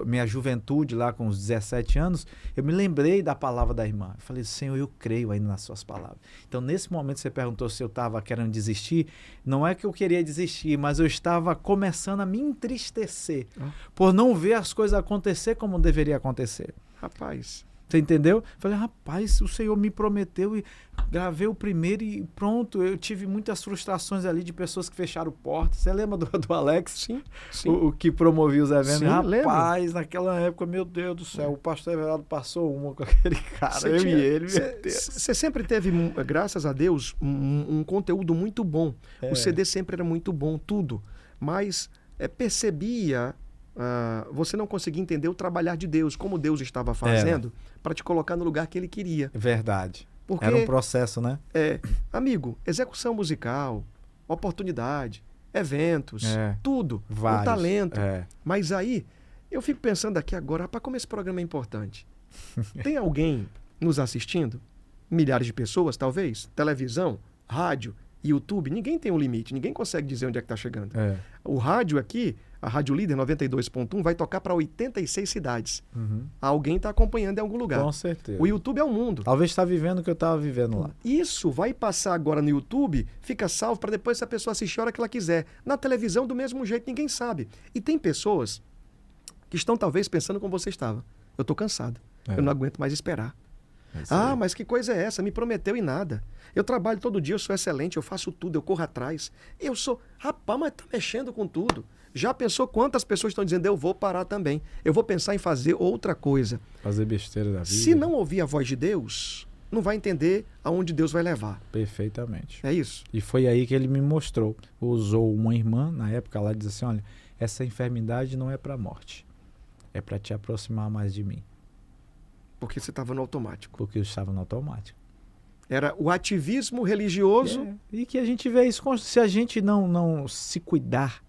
minha juventude lá com uns 17 anos, eu me lembrei da palavra da irmã. Eu falei: Senhor, eu creio ainda nas suas palavras. Então, nesse momento, você perguntou se eu estava querendo desistir. Não é que eu queria desistir, mas eu estava começando a me entristecer por não ver as coisas acontecer como deveria acontecer. Rapaz... Você entendeu? Falei: rapaz, o Senhor me prometeu, e gravei o primeiro e pronto. Eu tive muitas frustrações ali de pessoas que fecharam portas. Você lembra do Alex? Sim. O que promovia os eventos? Sim, rapaz, lembro. Naquela época, meu Deus do céu, o pastor Everaldo passou uma com aquele cara. E ele. Você sempre teve, graças a Deus, um conteúdo muito bom. O CD sempre era muito bom, tudo. Mas percebia... você não conseguia entender o trabalhar de Deus, como Deus estava fazendo para te colocar no lugar que Ele queria. Verdade. Porque, era um processo, né? Amigo, execução musical, oportunidade, eventos, tudo, vários, um talento. Mas aí, eu fico pensando aqui agora, rapaz, como esse programa é importante. Tem alguém nos assistindo? Milhares de pessoas, talvez? Televisão, rádio, YouTube, ninguém tem um limite, ninguém consegue dizer onde é que está chegando. O rádio aqui, a Rádio Líder 92.1, vai tocar para 86 cidades. Alguém está acompanhando em algum lugar. Com certeza. O YouTube é o mundo. Talvez está vivendo o que eu estava vivendo lá. Isso vai passar agora no YouTube, fica salvo para depois essa pessoa assistir a hora que ela quiser. Na televisão, do mesmo jeito, ninguém sabe. E tem pessoas que estão talvez pensando como você estava. Eu estou cansado, eu não aguento mais esperar. Mas que coisa é essa? Me prometeu e nada. Eu trabalho todo dia, eu sou excelente, eu faço tudo, eu corro atrás. Eu sou... Rapaz, mas tá mexendo com tudo. Já pensou quantas pessoas estão dizendo: eu vou parar também. Eu vou pensar em fazer outra coisa. Fazer besteira da vida. Se não ouvir a voz de Deus, não vai entender aonde Deus vai levar. Perfeitamente. É isso. E foi aí que ele me mostrou. Usou uma irmã, na época, lá disse assim: olha, essa enfermidade não é para a morte. É para te aproximar mais de mim. Porque você estava no automático. Porque eu estava no automático. Era o ativismo religioso. E que a gente vê isso, se a gente não se cuidar,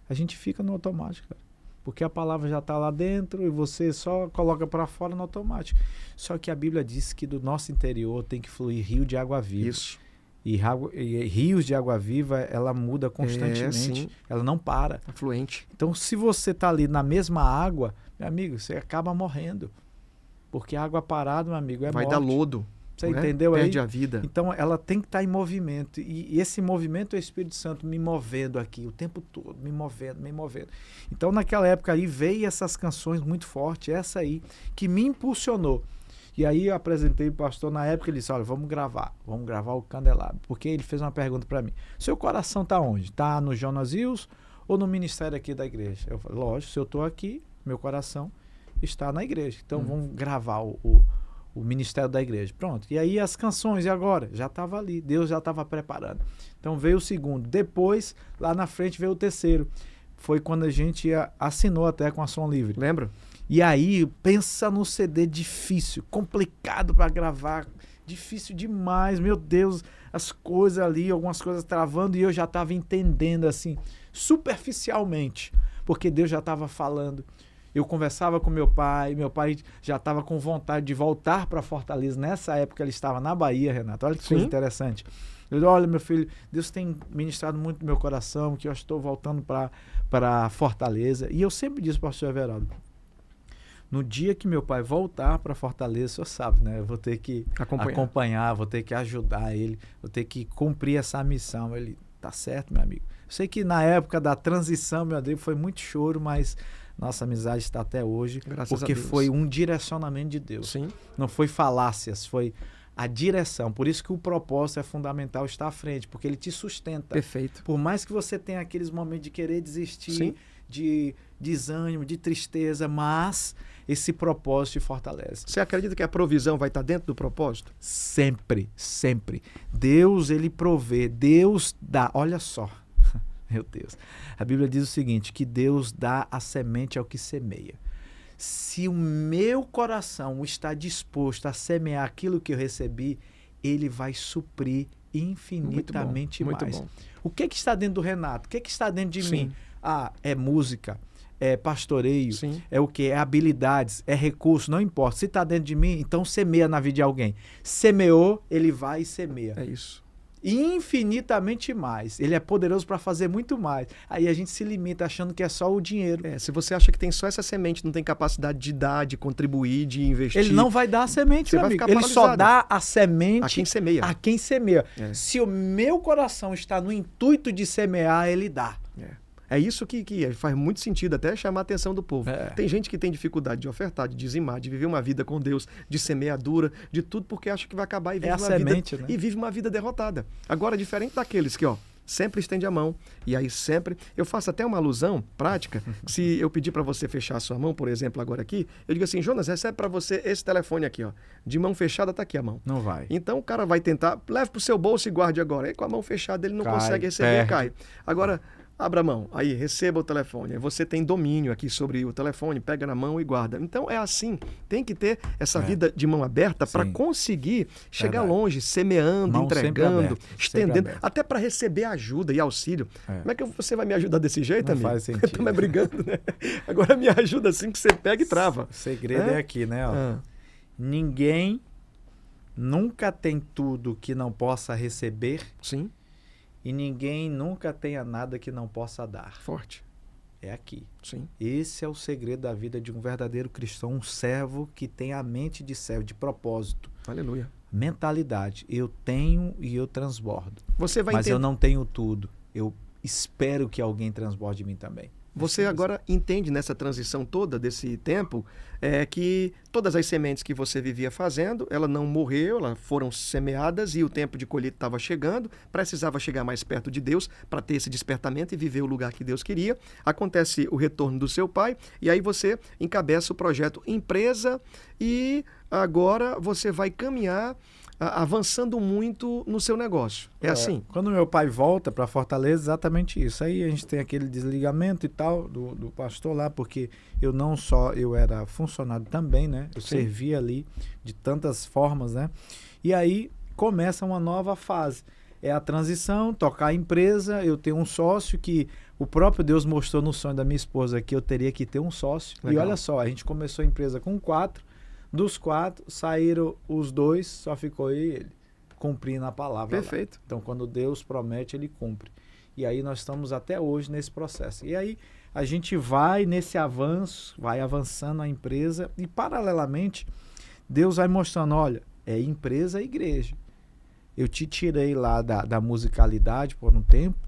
a gente fica no automático, cara. Porque a palavra já está lá dentro e você só coloca para fora no automático. Só que a Bíblia diz que do nosso interior tem que fluir rio de água viva. Isso. E rios de água viva, ela muda constantemente. Ela não para. É fluente. Então, se você está ali na mesma água, meu amigo, você acaba morrendo. Porque a água parada, meu amigo, é vai morte. Dar lodo. Você entendeu aí? Perde a vida. Então, ela tem que estar em movimento. E esse movimento é o Espírito Santo me movendo aqui o tempo todo, me movendo, me movendo. Então, naquela época aí, veio essas canções muito fortes, essa aí, que me impulsionou. E aí eu apresentei o pastor, na época ele disse, olha, vamos gravar o Candelabro. Porque ele fez uma pergunta para mim, seu coração está onde? Está no Jonas Rios ou no ministério aqui da igreja? Eu falei, lógico, se eu estou aqui, meu coração está na igreja. Então, vamos gravar o ministério da igreja. Pronto. E aí as canções, e agora? Já estava ali. Deus já estava preparando. Então veio o segundo. Depois, lá na frente, veio o terceiro. Foi quando a gente assinou até com a Som Livre. Lembra? E aí, pensa no CD difícil, complicado para gravar, difícil demais. Meu Deus, as coisas ali, algumas coisas travando, e eu já estava entendendo assim, superficialmente, porque Deus já estava falando. Eu conversava com meu pai já estava com vontade de voltar para Fortaleza. Nessa época ele estava na Bahia, Renato. Olha que coisa interessante. Eu disse, olha, meu filho, Deus tem ministrado muito no meu coração, que eu estou voltando para Fortaleza. E eu sempre disse para o pastor Everaldo, no dia que meu pai voltar para Fortaleza, o senhor sabe, né? Eu vou ter que acompanhar, vou ter que ajudar ele, vou ter que cumprir essa missão. Ele, tá certo, meu amigo. Eu sei que na época da transição, meu Deus, foi muito choro, mas nossa amizade está até hoje, porque foi um direcionamento de Deus. Sim. Não foi falácias, foi a direção. Por isso que o propósito é fundamental estar à frente, porque ele te sustenta. Perfeito. Por mais que você tenha aqueles momentos de querer desistir, Sim, de desânimo, de tristeza, mas esse propósito te fortalece. Você acredita que a provisão vai estar dentro do propósito? Sempre, sempre. Deus, ele provê, Deus dá. Olha só. Meu Deus. A Bíblia diz o seguinte, que Deus dá a semente ao que semeia. Se o meu coração está disposto a semear aquilo que eu recebi, ele vai suprir infinitamente muito mais. Bom. O que está dentro do Renato? O que está dentro de mim? Ah, é música, é pastoreio, é o quê? É habilidades, é recurso, não importa. Se está dentro de mim, então semeia na vida de alguém. Semeou, ele vai e semeia. É isso. Infinitamente mais. Ele é poderoso para fazer muito mais. Aí a gente se limita achando que é só o dinheiro. Se você acha que tem só essa semente, não tem capacidade de dar, de contribuir, de investir. Ele não vai dar a semente, meu amigo. Ele só dá a semente a quem semeia. A quem semeia. Se o meu coração está no intuito de semear, ele dá. É isso que faz muito sentido, até chamar a atenção do povo. Tem gente que tem dificuldade de ofertar, de dizimar, de viver uma vida com Deus, de semeadura, de tudo, porque acha que vai acabar e vive né? E vive uma vida derrotada. Agora, diferente daqueles que, sempre estende a mão, e aí sempre... Eu faço até uma alusão prática, se eu pedir para você fechar a sua mão, por exemplo, agora aqui, eu digo assim, Jonas, recebe para você esse telefone aqui, de mão fechada tá aqui a mão. Não vai. Então o cara vai tentar, leve pro seu bolso e guarde agora. Aí com a mão fechada ele não consegue receber, cai. Agora... Abra a mão, aí receba o telefone. Aí você tem domínio aqui sobre o telefone, pega na mão e guarda. Então é assim, tem que ter essa vida de mão aberta para conseguir chegar longe, semeando, mão entregando, estendendo, até para receber ajuda e auxílio. Como é que você vai me ajudar desse jeito, amigo? Não faz sentido. Estamos brigando, né? Agora me ajuda assim que você pega e trava. O segredo é aqui, né? Ninguém nunca tem tudo que não possa receber. Sim. E ninguém nunca tenha nada que não possa dar. Forte. É aqui. Sim. Esse é o segredo da vida de um verdadeiro cristão, um servo que tem a mente de servo, de propósito. Aleluia. Mentalidade. Eu tenho e eu transbordo. Você vai Mas eu não tenho tudo. Eu espero que alguém transborde de mim também. Você agora entende nessa transição toda desse tempo que todas as sementes que você vivia fazendo, ela não morreu, elas foram semeadas e o tempo de colheita estava chegando, precisava chegar mais perto de Deus para ter esse despertamento e viver o lugar que Deus queria. Acontece o retorno do seu pai e aí você encabeça o projeto empresa e agora você vai caminhar avançando muito no seu negócio. É assim? Quando meu pai volta para Fortaleza, exatamente isso. Aí a gente tem aquele desligamento e tal do pastor lá, porque eu era funcionário também, né? Eu servia ali de tantas formas, né? E aí começa uma nova fase. É a transição, tocar a empresa, eu tenho um sócio que o próprio Deus mostrou no sonho da minha esposa que eu teria que ter um sócio. Legal. E olha só, a gente começou a empresa com 4, dos 4, saíram os 2, só ficou eu e ele, cumprindo a palavra. Perfeito. Lá. Então, quando Deus promete, ele cumpre. E aí nós estamos até hoje nesse processo. E aí a gente vai nesse avanço, vai avançando a empresa e, paralelamente, Deus vai mostrando, olha, é empresa e igreja. Eu te tirei lá da musicalidade por um tempo,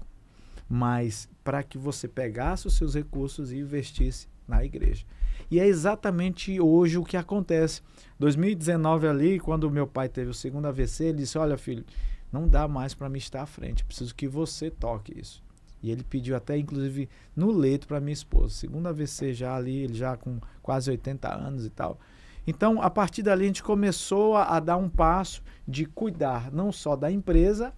mas para que você pegasse os seus recursos e investisse na igreja. E é exatamente hoje o que acontece. 2019 ali, quando meu pai teve o segundo AVC, ele disse, olha filho, não dá mais para mim estar à frente, preciso que você toque isso. E ele pediu até, inclusive, no leito para minha esposa. Segundo AVC já ali, ele já com quase 80 anos e tal. Então, a partir dali, a gente começou a dar um passo de cuidar não só da empresa,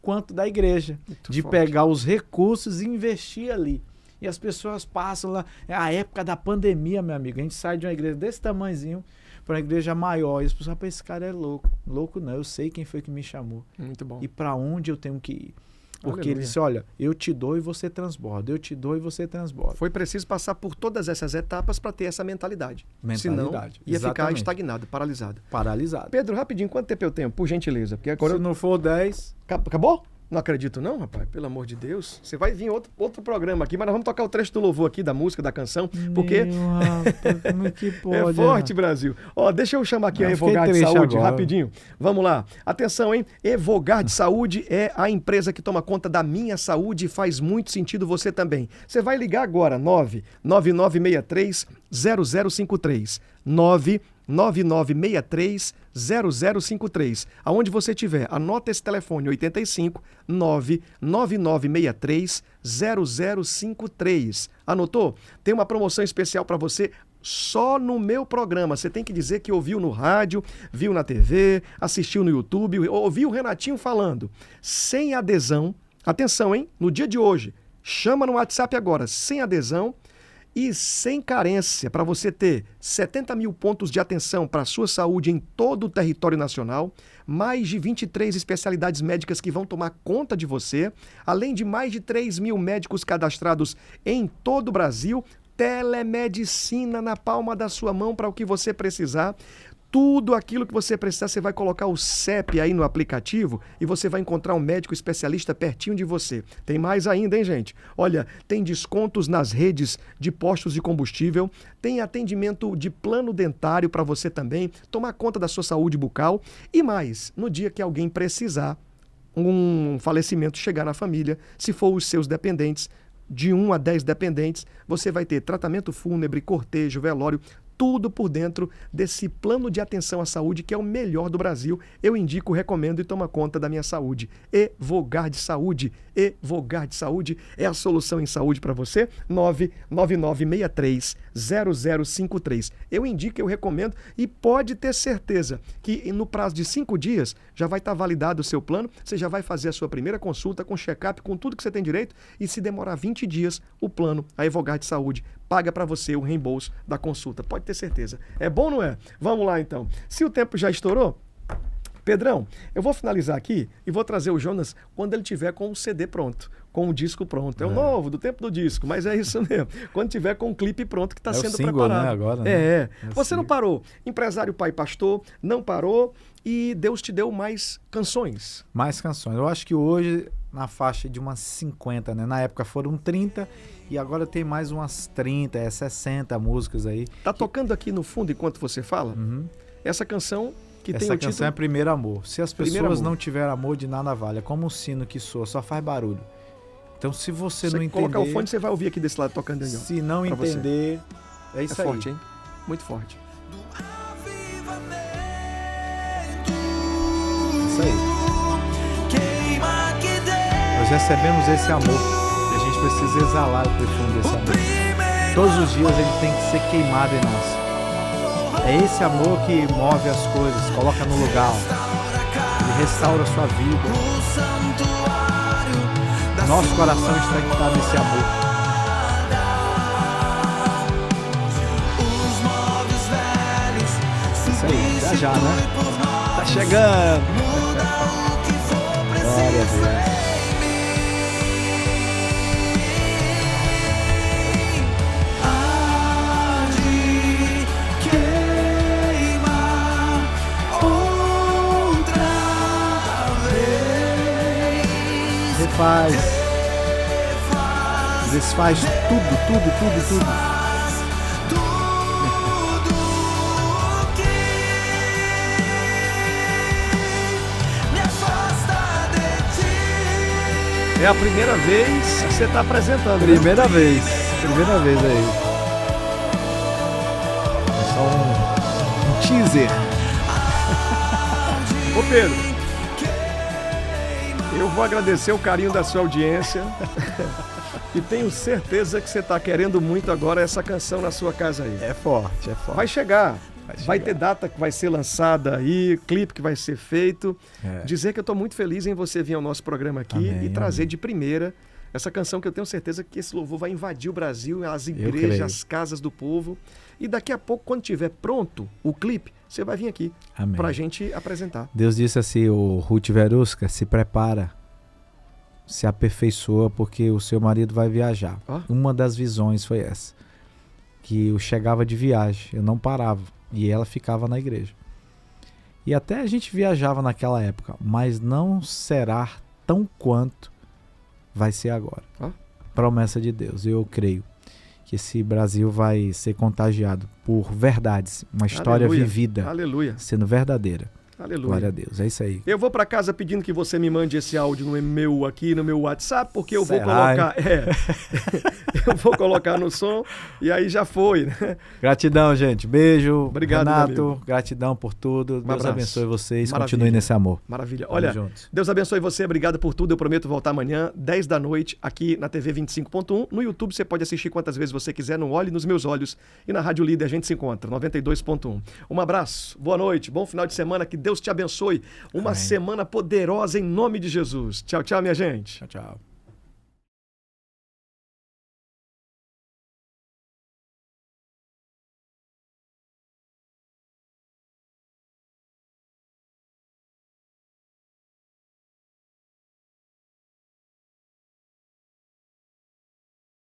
quanto da igreja. Muito de forte. Pegar os recursos e investir ali. E as pessoas passam lá, é a época da pandemia, meu amigo, a gente sai de uma igreja desse tamanhozinho para uma igreja maior, e as pessoas, esse cara é louco. Louco não, eu sei quem foi que me chamou. Muito bom. E para onde eu tenho que ir. Porque ele disse, olha, eu te dou e você transborda, eu te dou e você transborda. Foi preciso passar por todas essas etapas para ter essa mentalidade. Senão, ia ficar estagnado, paralisado. Paralisado. Pedro, rapidinho, quanto tempo eu tenho? Por gentileza. Porque agora se não for 10... Acabou? Não acredito não, rapaz. Pelo amor de Deus. Você vai vir outro programa aqui, mas nós vamos tocar o trecho do louvor aqui, da música, da canção, porque... Rapaz, como é que pode? É forte, Brasil. Ó, deixa eu chamar aqui a Evogard Saúde, agora. Rapidinho. Vamos lá. Atenção, hein? Evogard Saúde é a empresa que toma conta da minha saúde e faz muito sentido você também. Você vai ligar agora, 99963-0053. 99963-0053. Aonde você estiver, anota esse telefone, 85 99963-0053. Anotou? Tem uma promoção especial para você só no meu programa. Você tem que dizer que ouviu no rádio, viu na TV, assistiu no YouTube, ouviu o Renatinho falando. Sem adesão, atenção, hein? No dia de hoje, chama no WhatsApp agora, sem adesão, e sem carência, para você ter 70 mil pontos de atenção para a sua saúde em todo o território nacional, mais de 23 especialidades médicas que vão tomar conta de você, além de mais de 3 mil médicos cadastrados em todo o Brasil, telemedicina na palma da sua mão para o que você precisar. Tudo aquilo que você precisar, você vai colocar o CEP aí no aplicativo e você vai encontrar um médico especialista pertinho de você. Tem mais ainda, hein, gente? Olha, tem descontos nas redes de postos de combustível, tem atendimento de plano dentário para você também, tomar conta da sua saúde bucal e mais, no dia que alguém precisar, um falecimento chegar na família, se for os seus dependentes, de 1 a 10 dependentes, você vai ter tratamento fúnebre, cortejo, velório, tudo por dentro desse plano de atenção à saúde que é o melhor do Brasil. Eu indico, recomendo e toma conta da minha saúde. Evogard Saúde. Evogard Saúde é a solução em saúde para você. 99963-0053. Eu indico, eu recomendo e pode ter certeza que no prazo de 5 dias já vai estar validado o seu plano. Você já vai fazer a sua primeira consulta com check-up, com tudo que você tem direito e se demorar 20 dias, o plano, a Evogard Saúde, paga para você o reembolso da consulta. Pode ter certeza. É bom, não é? Vamos lá, então. Se o tempo já estourou, Pedrão, eu vou finalizar aqui e vou trazer o Jonas quando ele tiver com o CD pronto, com o disco pronto. É o novo, do tempo do disco, mas é isso mesmo. Quando tiver com o clipe pronto que está sendo single, preparado. Né, agora, né? É você não parou. Empresário, pai, pastor, não parou e Deus te deu mais canções. Mais canções. Eu acho que hoje, na faixa de umas 50, né? Na época foram 30 e agora tem mais umas 30, 60 músicas aí. Tá tocando aqui no fundo enquanto você fala? Uhum. Essa canção que tem o título... título... é Primeiro Amor. Se as pessoas não tiverem amor, de nada vale. É como um sino que soa, só faz barulho. Então, se você não entender... colocar o fone, você vai ouvir aqui desse lado tocando. Se não entender, é isso aí. É forte, hein? Muito forte. Isso aí. Nós recebemos esse amor e a gente precisa exalar o perfume desse amor. Todos os dias ele tem que ser queimado em nós. É esse amor que move as coisas, coloca no lugar. Ele restaura a sua vida. Nosso coração está nesse amor. Isso aí, já, né? Tá chegando. Glória a Deus. Desfaz tudo. É a primeira vez que você está apresentando. Primeira vez aí. É só um teaser. Ô Pedro, eu vou agradecer o carinho da sua audiência e tenho certeza que você está querendo muito agora essa canção na sua casa aí. É forte. Vai chegar. Vai ter data que vai ser lançada aí, clipe que vai ser feito. Dizer que eu estou muito feliz em você vir ao nosso programa aqui e trazer de primeira essa canção que eu tenho certeza que esse louvor vai invadir o Brasil, as igrejas, as casas do povo. E daqui a pouco, quando estiver pronto o clipe, você vai vir aqui para a gente apresentar. Deus disse assim, o Ruth Verusca, se prepara, se aperfeiçoa, porque o seu marido vai viajar. Uma das visões foi essa, que eu chegava de viagem, eu não parava. E ela ficava na igreja. E até a gente viajava naquela época, mas não será tão quanto vai ser agora. Promessa de Deus. Eu creio que esse Brasil vai ser contagiado por verdades, uma história vivida, sendo verdadeira. Aleluia. Glória a Deus, é isso aí. Eu vou para casa pedindo que você me mande esse áudio aqui no meu WhatsApp, porque eu vou colocar... eu vou colocar no som e aí já foi, né? Gratidão, gente. Beijo. Obrigado, Renato. Gratidão por tudo. Deus abençoe vocês. Continue nesse amor. Maravilha. Olha, Deus abençoe você. Obrigado por tudo. Eu prometo voltar amanhã, 10 da noite, aqui na TV 25.1. No YouTube você pode assistir quantas vezes você quiser, no Olhe nos Meus Olhos. E na Rádio Líder a gente se encontra, 92.1. Um abraço, boa noite, bom final de semana, que Deus te abençoe. Uma semana poderosa em nome de Jesus. Tchau, tchau, minha gente. Tchau, tchau.